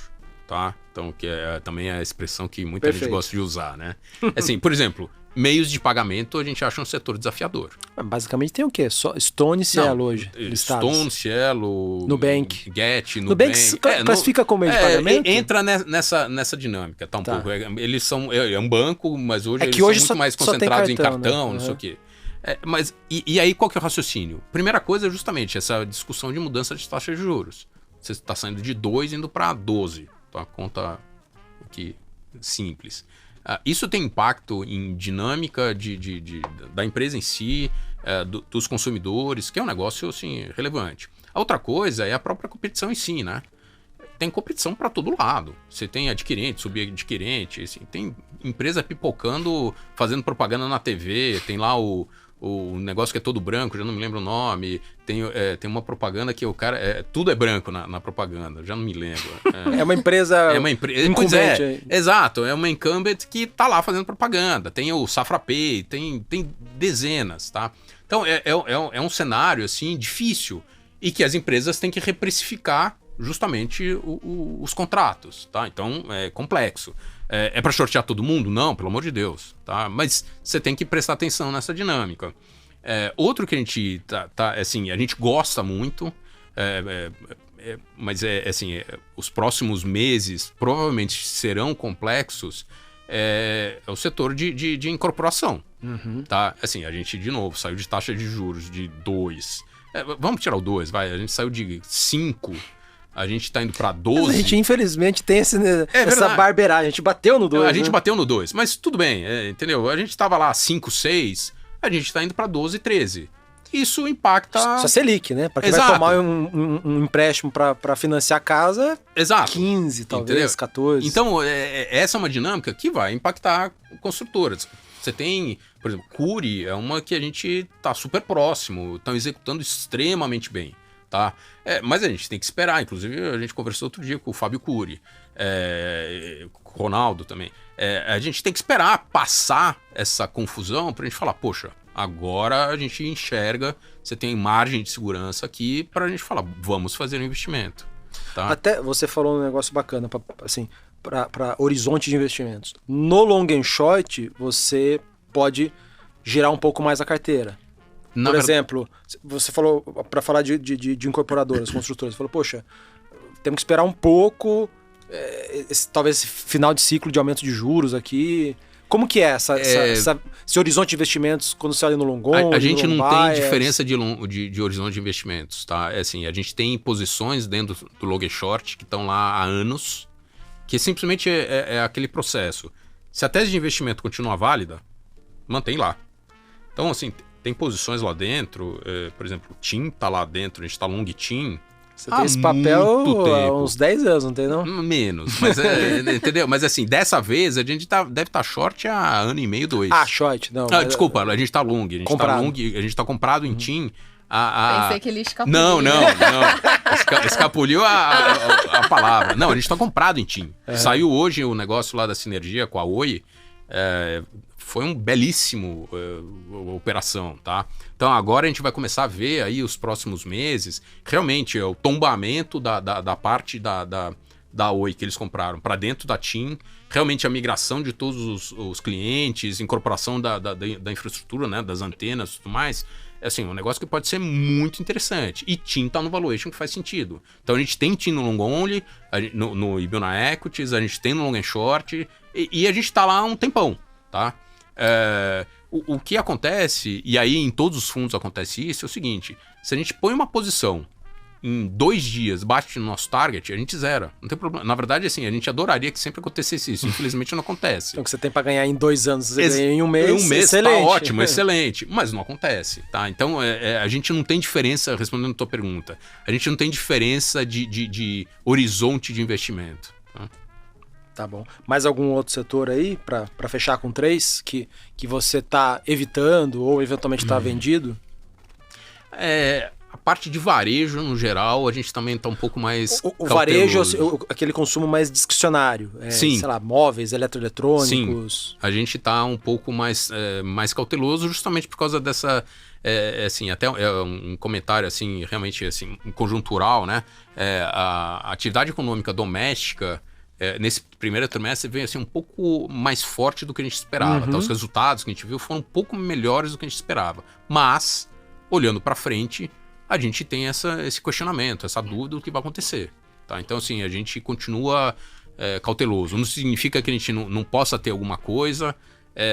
tá? Então, que também é a expressão que muita gente gosta de usar, né? Assim, por exemplo... Meios de pagamento a gente acha um setor desafiador. Basicamente tem o quê? Só Stone e Cielo hoje. Stone, Cielo, Nubank. Get, Nubank classifica como meio de pagamento? Entra nessa dinâmica, tá um pouco. Eles são... É um banco, mas hoje eles hoje são muito mais concentrados em cartão, né? Não sei o quê. Mas, e aí qual que é o raciocínio? Primeira coisa é justamente essa discussão de mudança de taxa de juros. Você está saindo de 2 indo para 12. Tá? Conta aqui simples. Isso tem impacto em dinâmica da empresa em si, dos consumidores, que é um negócio assim, relevante. A outra coisa é a própria competição em si, né? Tem competição para todo lado. Você tem adquirente, subadquirente, assim, tem empresa pipocando, fazendo propaganda na TV, tem lá o negócio que é todo branco, já não me lembro o nome, tem uma propaganda que o cara... tudo é branco na propaganda, já não me lembro. É uma empresa incumbente. Exato, é uma incumbent que tá lá fazendo propaganda, tem o Safra Pay, tem dezenas, tá? Então é um cenário assim difícil e que as empresas têm que reprecificar justamente os contratos, tá? Então é complexo. É para shortear todo mundo? Não, pelo amor de Deus, tá? Mas você tem que prestar atenção nessa dinâmica. Outro que a gente assim, a gente gosta muito, mas assim, os próximos meses provavelmente serão complexos, é o setor de incorporação, tá? Assim, a gente, de novo, saiu de taxa de juros de 2. Vamos tirar o 2, vai. A gente saiu de 5. A gente está indo para 12. Mas a gente, infelizmente, tem essa barbeiragem. A gente bateu no 2. A gente bateu no 2. Mas tudo bem, entendeu? A gente estava lá 5, 6. A gente está indo para 12, 13. Isso impacta... Só Selic, né? Para quem vai tomar um empréstimo para financiar a casa, exato. 15, talvez, entendeu? 14. Então, essa é uma dinâmica que vai impactar construtoras. Você tem, por exemplo, Cury é uma que a gente está super próximo, estão executando extremamente bem. Tá? Mas a gente tem que esperar. Inclusive, a gente conversou outro dia com o Fábio Cury, com o Ronaldo também. A gente tem que esperar passar essa confusão para a gente falar, poxa, agora a gente enxerga, você tem margem de segurança aqui para a gente falar, vamos fazer um investimento. Tá? Até você falou um negócio bacana, assim, para horizonte de investimentos. No long and short, você pode girar um pouco mais a carteira. Por exemplo, você falou, para falar de incorporadoras, construtoras, você falou, poxa, temos que esperar um pouco, talvez esse final de ciclo de aumento de juros aqui. Como que é esse horizonte de investimentos quando você olha no long only? A gente não tem diferença de horizonte de investimentos, tá? Assim, a gente tem posições dentro do long and short que estão lá há anos, que simplesmente é aquele processo. Se a tese de investimento continua válida, mantém lá. Então, assim... Tem posições lá dentro, por exemplo, o TIM tá lá dentro, a gente tá long TIM. Você tem esse papel há uns 10 anos, não tem não? Menos, mas entendeu? Mas assim, dessa vez a gente deve estar short há ano e meio, 2. Short, não. Desculpa, a gente tá long, a gente tá comprado em TIM. Pensei que ele escapuliu. Não. Escapuliu a palavra. Não, a gente tá comprado em TIM. Saiu hoje o negócio lá da sinergia com a Oi. Foi um belíssimo operação, tá? Então agora a gente vai começar a ver aí os próximos meses, realmente o tombamento da parte da Oi que eles compraram para dentro da TIM, realmente a migração de todos os clientes, incorporação da infraestrutura, né, das antenas e tudo mais, assim, um negócio que pode ser muito interessante. E TIM tá no valuation que faz sentido. Então a gente tem TIM no long only, no Ibiuna Equities, a gente tem no long and short, e a gente tá lá há um tempão, tá? O que acontece, e aí em todos os fundos acontece isso, é o seguinte: se a gente põe uma posição em 2 dias, bate no nosso target, a gente zera. Não tem problema. Na verdade, assim, a gente adoraria que sempre acontecesse isso. Infelizmente não acontece. Então, o que você tem para ganhar em 2 anos, você ganha em um mês. Em um mês excelente. Tá ótimo, excelente. Mas não acontece, tá? Então, a gente não tem diferença, respondendo a tua pergunta, a gente não tem diferença de horizonte de investimento. Tá? Tá bom. Mais algum outro setor aí, para fechar com 3, que você tá evitando ou eventualmente tá vendido? A parte de varejo, no geral, a gente também está um pouco mais O varejo, aquele consumo mais discricionário. Sim. Sei lá, móveis, eletroeletrônicos. Sim. A gente está um pouco mais cauteloso justamente por causa dessa... assim, até um comentário assim, realmente assim, conjuntural, né? A atividade econômica doméstica nesse primeiro trimestre veio assim, um pouco mais forte do que a gente esperava. Tá? Os resultados que a gente viu foram um pouco melhores do que a gente esperava. Mas, olhando para frente, a gente tem esse questionamento, essa dúvida do que vai acontecer. Tá? Então, assim, a gente continua cauteloso. Não significa que a gente não possa ter alguma coisa,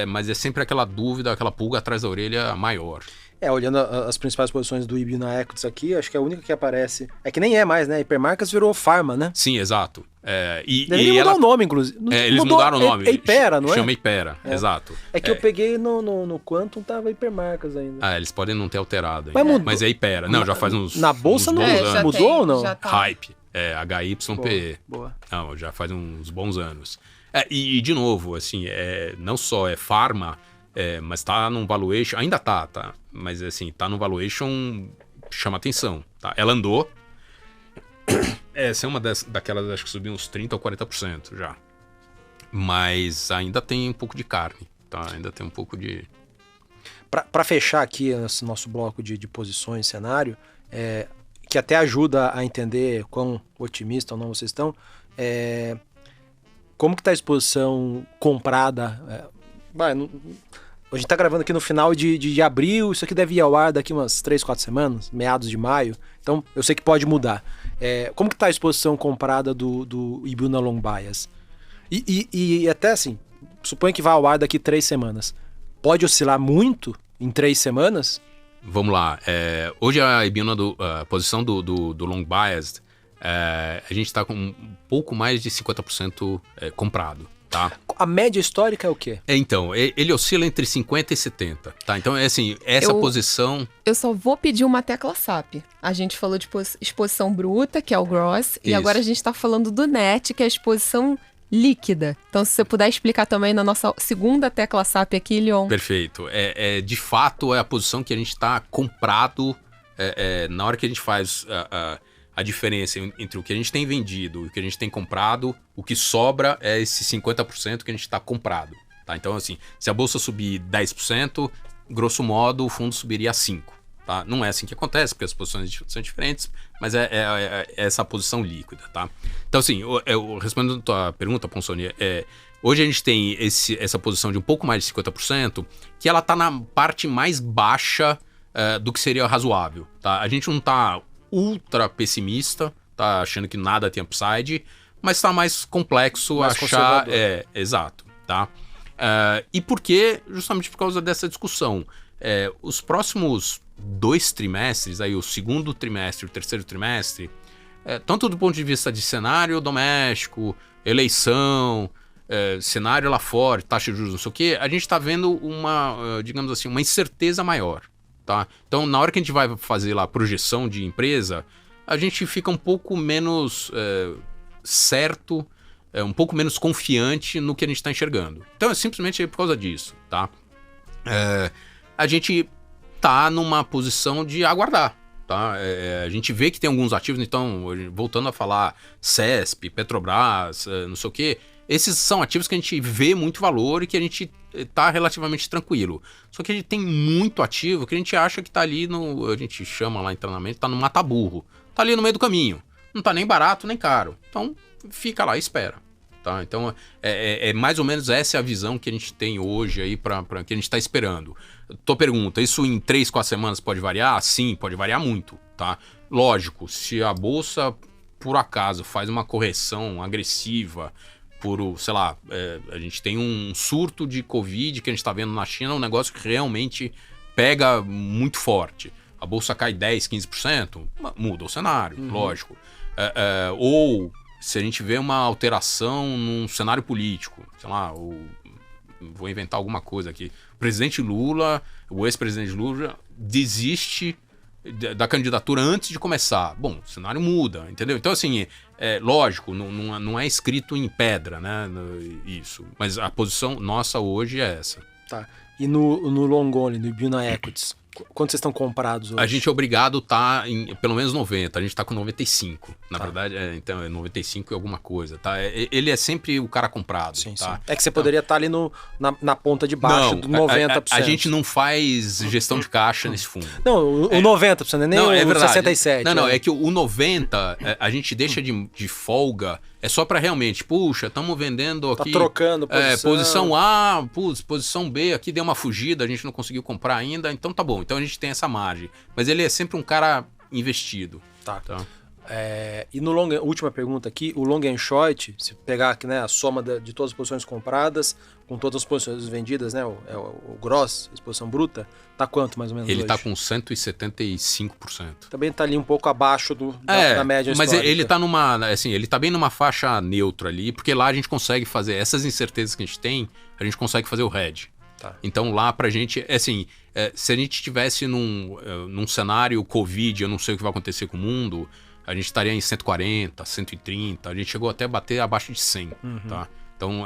mas é sempre aquela dúvida, aquela pulga atrás da orelha maior. Olhando as principais posições do Ibuna Equities aqui, acho que a única que aparece... É que nem é mais, né? Hipermarcas virou Pharma, né? Sim, exato. Deveria mudar o nome, inclusive. Eles mudaram o nome. É Hypera, não é? Chama Hypera, exato. É que eu peguei no Quantum, tava Hipermarcas ainda. Eles podem não ter alterado ainda. Mas é Hypera. Não, já faz uns Na bolsa uns não anos. mudou ou não? Tá. Hype. HYPE. Boa. Não, já faz uns bons anos. E de novo, assim, não só é Pharma, mas tá num valuation... Ainda tá? Mas, assim, tá num valuation... Chama atenção, tá? Ela andou... Essa é uma daquelas, acho que subiu uns 30% ou 40% já. Mas ainda tem um pouco de carne, tá? Ainda tem um pouco de... Para fechar aqui esse nosso bloco de posições, cenário, que até ajuda a entender quão otimista ou não vocês estão, como que tá a exposição comprada? A gente tá gravando aqui no final de abril, isso aqui deve ir ao ar daqui umas 3, 4 semanas, meados de maio, então eu sei que pode mudar. Como que tá a exposição comprada do Ibuna Long Bias? E até assim, suponho que vá ao ar daqui 3 semanas. Pode oscilar muito em 3 semanas? Vamos lá. Hoje a Ibuna, a posição do Long Bias, a gente está com um pouco mais de 50% comprado. Tá. A média histórica é o quê? Então, ele oscila entre 50 e 70, tá? Então, assim, essa posição... Eu só vou pedir uma tecla SAP. A gente falou de exposição bruta, que é o gross, e agora a gente tá falando do net, que é a exposição líquida. Então, se você puder explicar também na nossa segunda tecla SAP aqui, Leon. Perfeito. De fato, é a posição que a gente tá comprado na hora que a gente faz... A diferença entre o que a gente tem vendido e o que a gente tem comprado, o que sobra é esse 50% que a gente está comprado. Tá? Então, assim, se a bolsa subir 10%, grosso modo, o fundo subiria 5%. Tá? Não é assim que acontece, porque as posições são diferentes, mas é essa posição líquida. Tá? Então, assim, respondendo a tua pergunta, Ponsoni, hoje a gente tem essa posição de um pouco mais de 50%, que ela está na parte mais baixa do que seria razoável. Tá? A gente não está ultra pessimista, tá achando que nada tem upside, mas tá mais complexo achar... Exato, tá? E por quê? Justamente por causa dessa discussão. Os próximos 2 trimestres, aí o segundo trimestre e o terceiro trimestre, tanto do ponto de vista de cenário doméstico, eleição, cenário lá fora, taxa de juros, não sei o quê, a gente tá vendo uma, digamos assim, uma incerteza maior. Tá? Então, na hora que a gente vai fazer lá a projeção de empresa, a gente fica um pouco menos certo, um pouco menos confiante no que a gente está enxergando. Então, é simplesmente por causa disso. Tá? A gente tá numa posição de aguardar. Tá? A gente vê que tem alguns ativos, então, voltando a falar CESP, Petrobras, não sei o quê, esses são ativos que a gente vê muito valor e que a gente tá relativamente tranquilo. Só que a gente tem muito ativo que a gente acha que tá ali a gente chama lá internamente, tá no mata-burro. Tá ali no meio do caminho. Não tá nem barato, nem caro. Então, fica lá e espera. Tá? Então, mais ou menos essa é a visão que a gente tem hoje aí para que a gente tá esperando. Tua pergunta, isso em 3, 4 semanas pode variar? Sim, pode variar muito, tá? Lógico, se a bolsa, por acaso, faz uma correção agressiva sei lá, a gente tem um surto de Covid que a gente está vendo na China, um negócio que realmente pega muito forte. A bolsa cai 10%, 15%, muda o cenário, lógico. Ou se a gente vê uma alteração num cenário político, sei lá, vou inventar alguma coisa aqui. O presidente Lula, o ex-presidente Lula, desiste da candidatura antes de começar. Bom, o cenário muda, entendeu? Então, assim, lógico, não é escrito em pedra, né, isso. Mas a posição nossa hoje é essa. Tá. E no long only, no Ibuna Equities, Quanto vocês estão comprados hoje? A gente é obrigado a estar em pelo menos 90, a gente está com 95. Na verdade, então é 95 e alguma coisa, tá? Ele é sempre o cara comprado, sim, tá? Sim. É que você poderia estar ali na ponta de baixo do 90%. A gente não faz gestão de caixa nesse fundo. Não, o 90%, nem o 67%. Não, é que o 90% a gente deixa de folga, é só para realmente, puxa, estamos vendendo aqui... Tá trocando posição A, posição B, aqui deu uma fugida, a gente não conseguiu comprar ainda, então tá bom. Então a gente tem essa margem. Mas ele é sempre um cara investido. Tá. E no última pergunta aqui, o long and short, se pegar aqui, né, a soma de todas as posições compradas, com todas as posições vendidas, né, o gross, exposição bruta, tá quanto mais ou menos ele hoje? Tá com 175%. Também tá ali um pouco abaixo da média mas histórica. Ele tá ele tá bem numa faixa neutra ali, porque lá a gente consegue fazer essas incertezas que a gente tem, a gente consegue fazer o hedge. Tá. Então lá pra gente, se a gente estivesse num cenário Covid, eu não sei o que vai acontecer com o mundo, a gente estaria em 140, 130, a gente chegou até a bater abaixo de 100, tá? Então,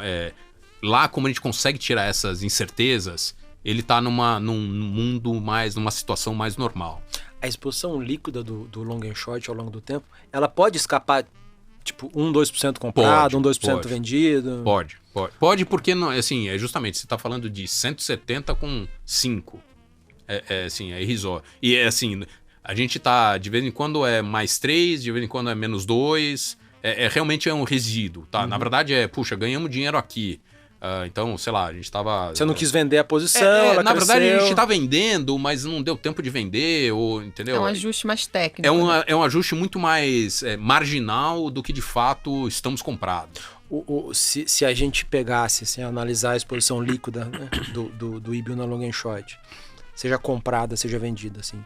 lá como a gente consegue tirar essas incertezas, ele tá num mundo numa situação mais normal. A exposição líquida do long and short ao longo do tempo, ela pode escapar, tipo, 2% comprado, 2% vendido? Pode porque, não, assim, justamente, você tá falando de 170 com 5. É irrisório. E assim, a gente tá, de vez em quando é mais 3, de vez em quando é menos 2. Realmente é um resíduo, tá? Na verdade puxa, ganhamos dinheiro aqui. Então, sei lá, a gente tava... Você não quis vender a posição, ela na cresceu. verdade, a gente tá vendendo, mas não deu tempo de vender, entendeu? É um ajuste mais técnico. É um ajuste muito mais marginal do que, de fato, estamos comprados. Se a gente pegasse, assim, analisar a exposição líquida, né, do IBIO na long and short, seja comprada, seja vendida, assim,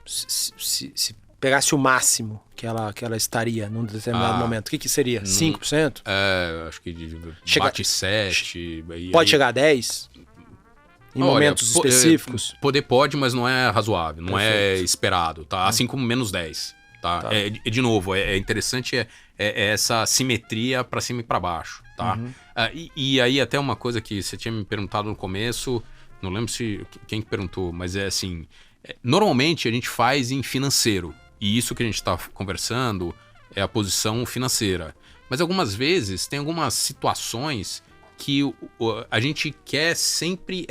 se pegasse o máximo que ela estaria num determinado momento, o que seria? 5%? Acho que bate 7%. Pode chegar a 10%? Em momentos específicos? Pode, mas não é razoável, não é esperado, tá? Assim como menos 10%. Tá? De novo, é interessante essa simetria para cima e para baixo, tá? E aí até uma coisa que você tinha me perguntado no começo, não lembro quem que perguntou, mas é assim, normalmente a gente faz em financeiro, e isso que a gente está conversando é a posição financeira. Mas algumas vezes tem algumas situações que a gente quer sempre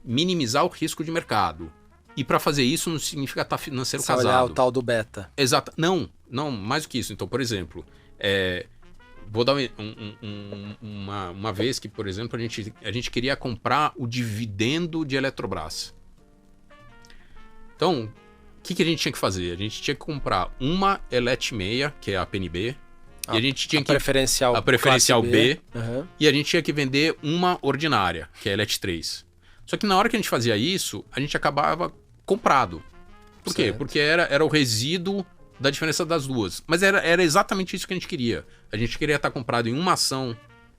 minimizar o risco de mercado. E para fazer isso não significa estar financeiro Só casado. olhar o tal do beta. Exato. Não, mais do que isso. Então, por exemplo, vou dar uma vez que, por exemplo, a gente queria comprar o dividendo de Eletrobras. Então, o que a gente tinha que fazer? A gente tinha que comprar uma Elet 6, que é a PNB, e a gente tinha a preferencial B, e a gente tinha que vender uma ordinária, que é a Elet 3. Só que na hora que a gente fazia isso, a gente acabava comprado. Por quê? Porque era o resíduo da diferença das duas. Mas era exatamente isso que a gente queria. A gente queria estar comprado em uma ação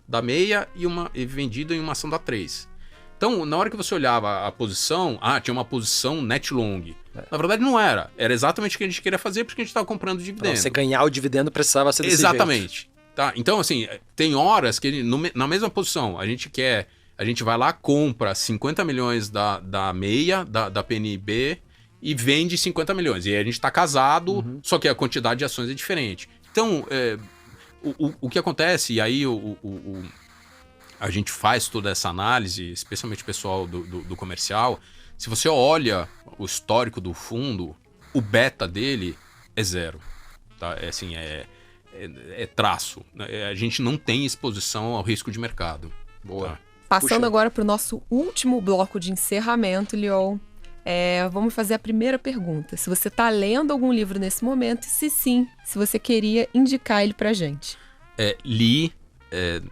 da meia e vendido em uma ação da 3. Então, na hora que você olhava a posição, tinha uma posição net long. Na verdade, não era. Era exatamente o que a gente queria fazer porque a gente estava comprando dividendo. Pra você ganhar o dividendo precisava ser desse exatamente. jeito. Tá? Então, assim, tem horas que na mesma posição, a gente vai lá, compra 50 milhões da meia, da PNB, e vende 50 milhões. E aí a gente está casado, só que a quantidade de ações é diferente. Então, o que acontece, e aí a gente faz toda essa análise, especialmente o pessoal do comercial, se você olha o histórico do fundo, o beta dele é 0. Tá? É traço. A gente não tem exposição ao risco de mercado. Boa. Tá? Passando agora para o nosso último bloco de encerramento, Liol, vamos fazer a primeira pergunta. Se você está lendo algum livro nesse momento, e se sim, se você queria indicar ele para gente. Li.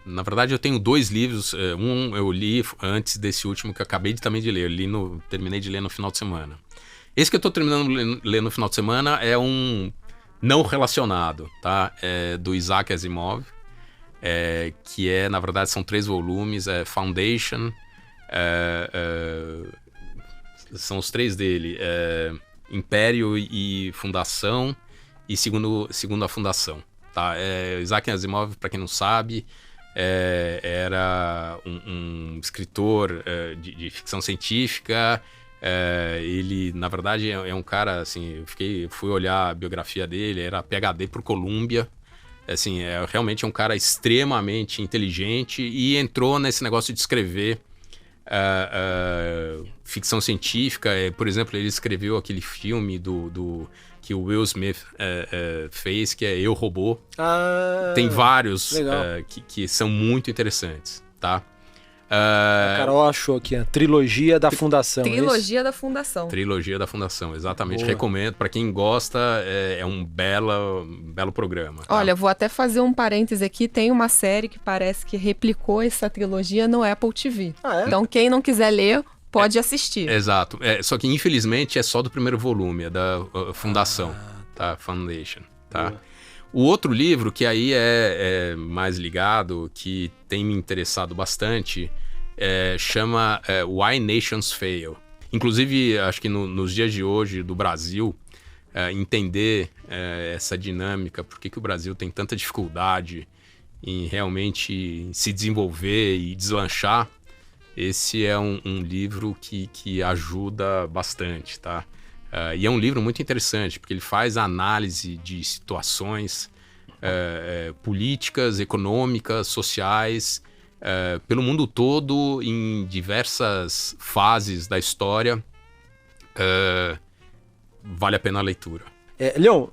Na verdade, eu tenho 2 livros. Um eu li antes desse último que eu acabei também de ler. Terminei de ler no final de semana. Esse que eu estou terminando de ler no final de semana é um não relacionado, tá? Do Isaac Asimov. Que na verdade, são 3 volumes. Foundation, são os 3 dele. Império e Fundação, e segundo a Fundação. Tá? Isaac Asimov, para quem não sabe, era um escritor de ficção científica Ele, na verdade, é um cara, assim, fui olhar a biografia dele, era PhD por Columbia. Assim, realmente é um cara extremamente inteligente e entrou nesse negócio de escrever ficção científica. Por exemplo, ele escreveu aquele filme que o Will Smith fez, que é Eu, Robô. Tem vários que são muito interessantes, tá? A Carol achou aqui a Trilogia da Fundação. Trilogia da Fundação. Trilogia da Fundação, exatamente. Boa. Recomendo. Para quem gosta, é um belo programa. Tá? Olha, vou até fazer um parêntese aqui. Tem uma série que parece que replicou essa trilogia no Apple TV. Então, quem não quiser ler, pode assistir. Exato. Só que, infelizmente, é só do primeiro volume, é da Fundação, tá? Foundation, tá? Boa. O outro livro, que aí é mais ligado, que tem me interessado bastante, chama Why Nations Fail. Inclusive, acho que nos dias de hoje do Brasil, entender essa dinâmica, por que o Brasil tem tanta dificuldade em realmente se desenvolver e deslanchar, esse é um livro que ajuda bastante, tá? E é um livro muito interessante, porque ele faz a análise de situações políticas, econômicas, sociais, pelo mundo todo, em diversas fases da história. Vale a pena a leitura. Leon,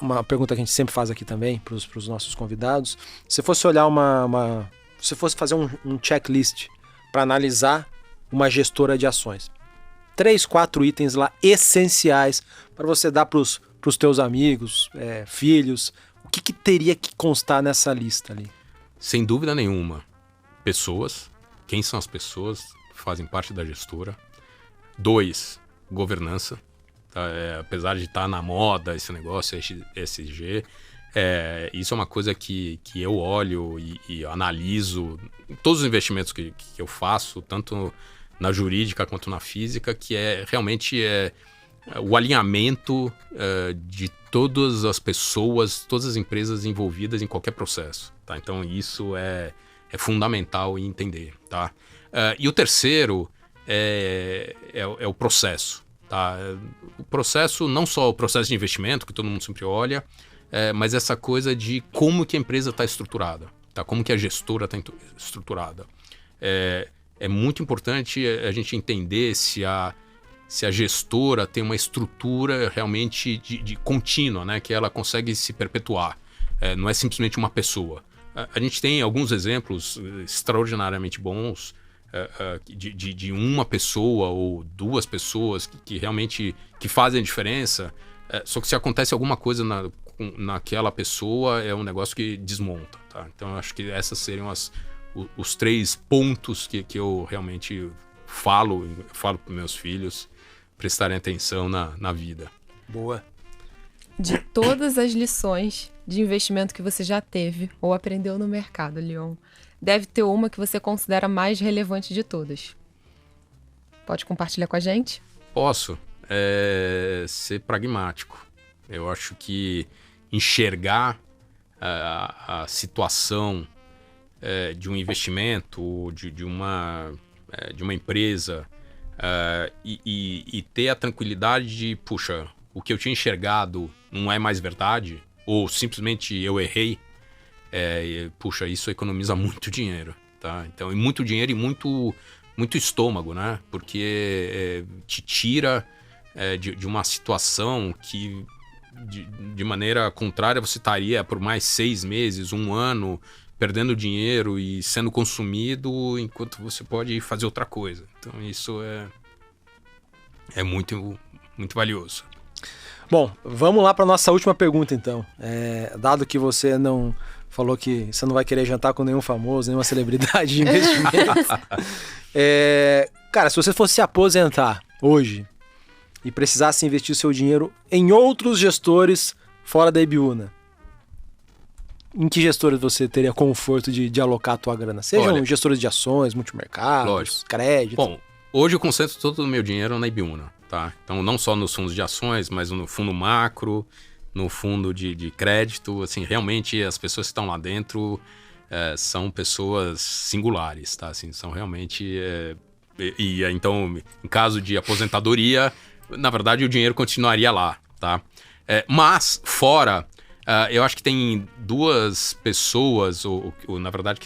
uma pergunta que a gente sempre faz aqui também para os nossos convidados. Se fosse olhar se fosse fazer um checklist para analisar uma gestora de ações, 3, 4 itens lá essenciais para você dar para os teus amigos, filhos. O que teria que constar nessa lista ali? Sem dúvida nenhuma. Pessoas. Quem são as pessoas que fazem parte da gestora? 2, governança. Tá? Apesar de estar na moda esse negócio, ESG, isso é uma coisa que eu olho e analiso em todos os investimentos que eu faço, tanto na jurídica quanto na física, que realmente o alinhamento de todas as pessoas, todas as empresas envolvidas em qualquer processo. Tá? Então isso é fundamental em entender. Tá? E o terceiro é o processo. Tá? O processo, não só o processo de investimento, que todo mundo sempre olha, mas essa coisa de como que a empresa está estruturada, tá? Como que a gestora está estruturada. É muito importante a gente entender se a gestora tem uma estrutura realmente de contínua, né? Que ela consegue se perpetuar. Não é simplesmente uma pessoa. A gente tem alguns exemplos extraordinariamente bons de uma pessoa ou 2 pessoas que realmente fazem a diferença. Só que se acontece alguma coisa naquela pessoa, é um negócio que desmonta. Tá? Então eu acho que essas seriam os 3 pontos que eu realmente falo para meus filhos prestarem atenção na vida. Boa. De todas as lições de investimento que você já teve ou aprendeu no mercado, Leon, deve ter uma que você considera mais relevante de todas. Pode compartilhar com a gente? Posso. Ser pragmático. Eu acho que enxergar a situação de um investimento, de uma empresa, e ter a tranquilidade de, puxa, o que eu tinha enxergado não é mais verdade, ou simplesmente eu errei, puxa, isso economiza muito dinheiro, tá? Então, e muito dinheiro e muito estômago, né? Porque te tira de uma situação que, de maneira contrária, você estaria por mais 6 meses, 1 ano, perdendo dinheiro e sendo consumido, enquanto você pode fazer outra coisa. Então isso é muito, muito valioso. Bom, vamos lá para nossa última pergunta então. Dado que você não falou que você não vai querer jantar com nenhum famoso, nenhuma celebridade de investimentos. Cara, se você fosse se aposentar hoje e precisasse investir o seu dinheiro em outros gestores fora da Ibiúna, em que gestores você teria conforto de alocar a tua grana? Sejam gestores de ações, multimercados, créditos. Bom, hoje eu concentro todo o meu dinheiro na Ibiúna, tá? Então não só nos fundos de ações, mas no fundo macro, no fundo de crédito. Assim, realmente as pessoas que estão lá dentro são pessoas singulares, tá? Assim, são realmente Então, em caso de aposentadoria, na verdade o dinheiro continuaria lá, tá? Mas, fora, eu acho que tem duas pessoas, ou na verdade,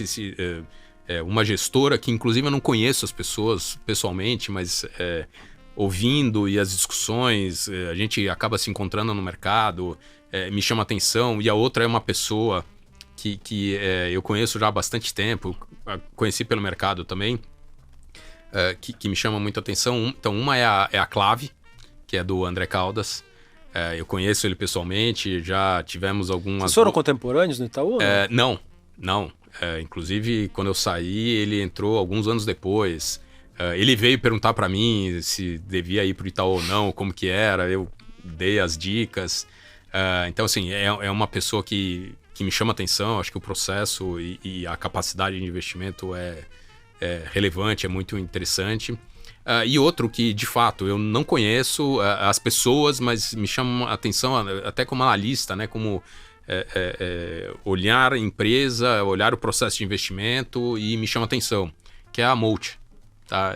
uma gestora que, inclusive, eu não conheço as pessoas pessoalmente, mas ouvindo e as discussões, a gente acaba se encontrando no mercado, me chama atenção. E a outra é uma pessoa que eu conheço já há bastante tempo, conheci pelo mercado também, que me chama muita atenção. Então, uma é a Clave, que é do André Caldas. Eu conheço ele pessoalmente, já tivemos algumas... Vocês foram contemporâneos no Itaú? Não. Inclusive, quando eu saí, ele entrou alguns anos depois. Ele veio perguntar para mim se devia ir pro Itaú ou não, como que era. Eu dei as dicas. Então, assim, é uma pessoa que me chama atenção. Acho que o processo e a capacidade de investimento é relevante, é muito interessante. E outro que, de fato, eu não conheço as pessoas, mas me chama a atenção até como analista, né? Como olhar a empresa, olhar o processo de investimento, e me chama a atenção, que é a Molt. Tá?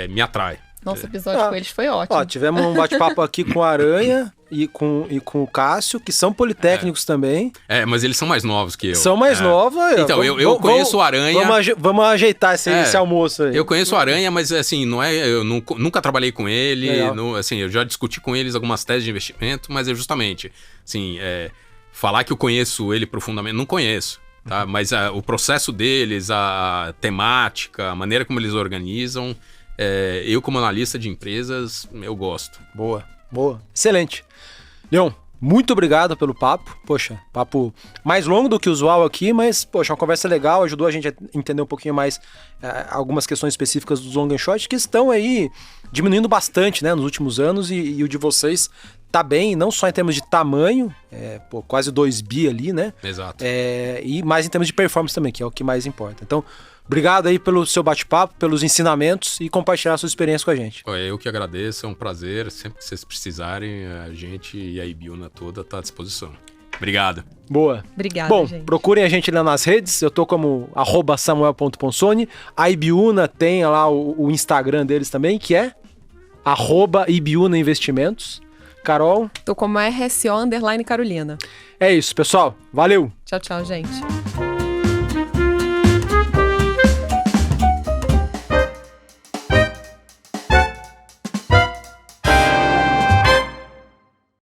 Me atrai. Nosso episódio com eles foi ótimo. Tivemos um bate-papo aqui com a Aranha e com o Cássio, que são politécnicos também. Mas eles são mais novos que eu. São mais novos. Então, eu conheço o Aranha... Vamos ajeitar esse almoço aí. Eu conheço o Aranha, mas assim, eu nunca trabalhei com ele. Eu já discuti com eles algumas teses de investimento, mas justamente, assim, falar que eu conheço ele profundamente, não conheço. Tá? Mas o processo deles, a temática, a maneira como eles organizam... eu, como analista de empresas, eu gosto. Boa. Excelente. Leon, muito obrigado pelo papo. Poxa, papo mais longo do que o usual aqui, mas, poxa, uma conversa legal, ajudou a gente a entender um pouquinho mais algumas questões específicas dos long and short, que estão aí diminuindo bastante, né, nos últimos anos, e o de vocês tá bem, não só em termos de tamanho, quase 2 bi ali, né? Exato. E mais em termos de performance também, que é o que mais importa. Então, obrigado aí pelo seu bate-papo, pelos ensinamentos e compartilhar a sua experiência com a gente. Eu que agradeço, é um prazer. Sempre que vocês precisarem, a gente e a Ibiúna toda está à disposição. Obrigado. Boa. Obrigada, gente. Procurem a gente lá nas redes. Eu tô como @samuel.ponsoni. A Ibiúna tem lá o Instagram deles também, que é @Ibiúna Investimentos. Carol? Tô como RSO_Carolina. É isso, pessoal. Valeu. Tchau, gente.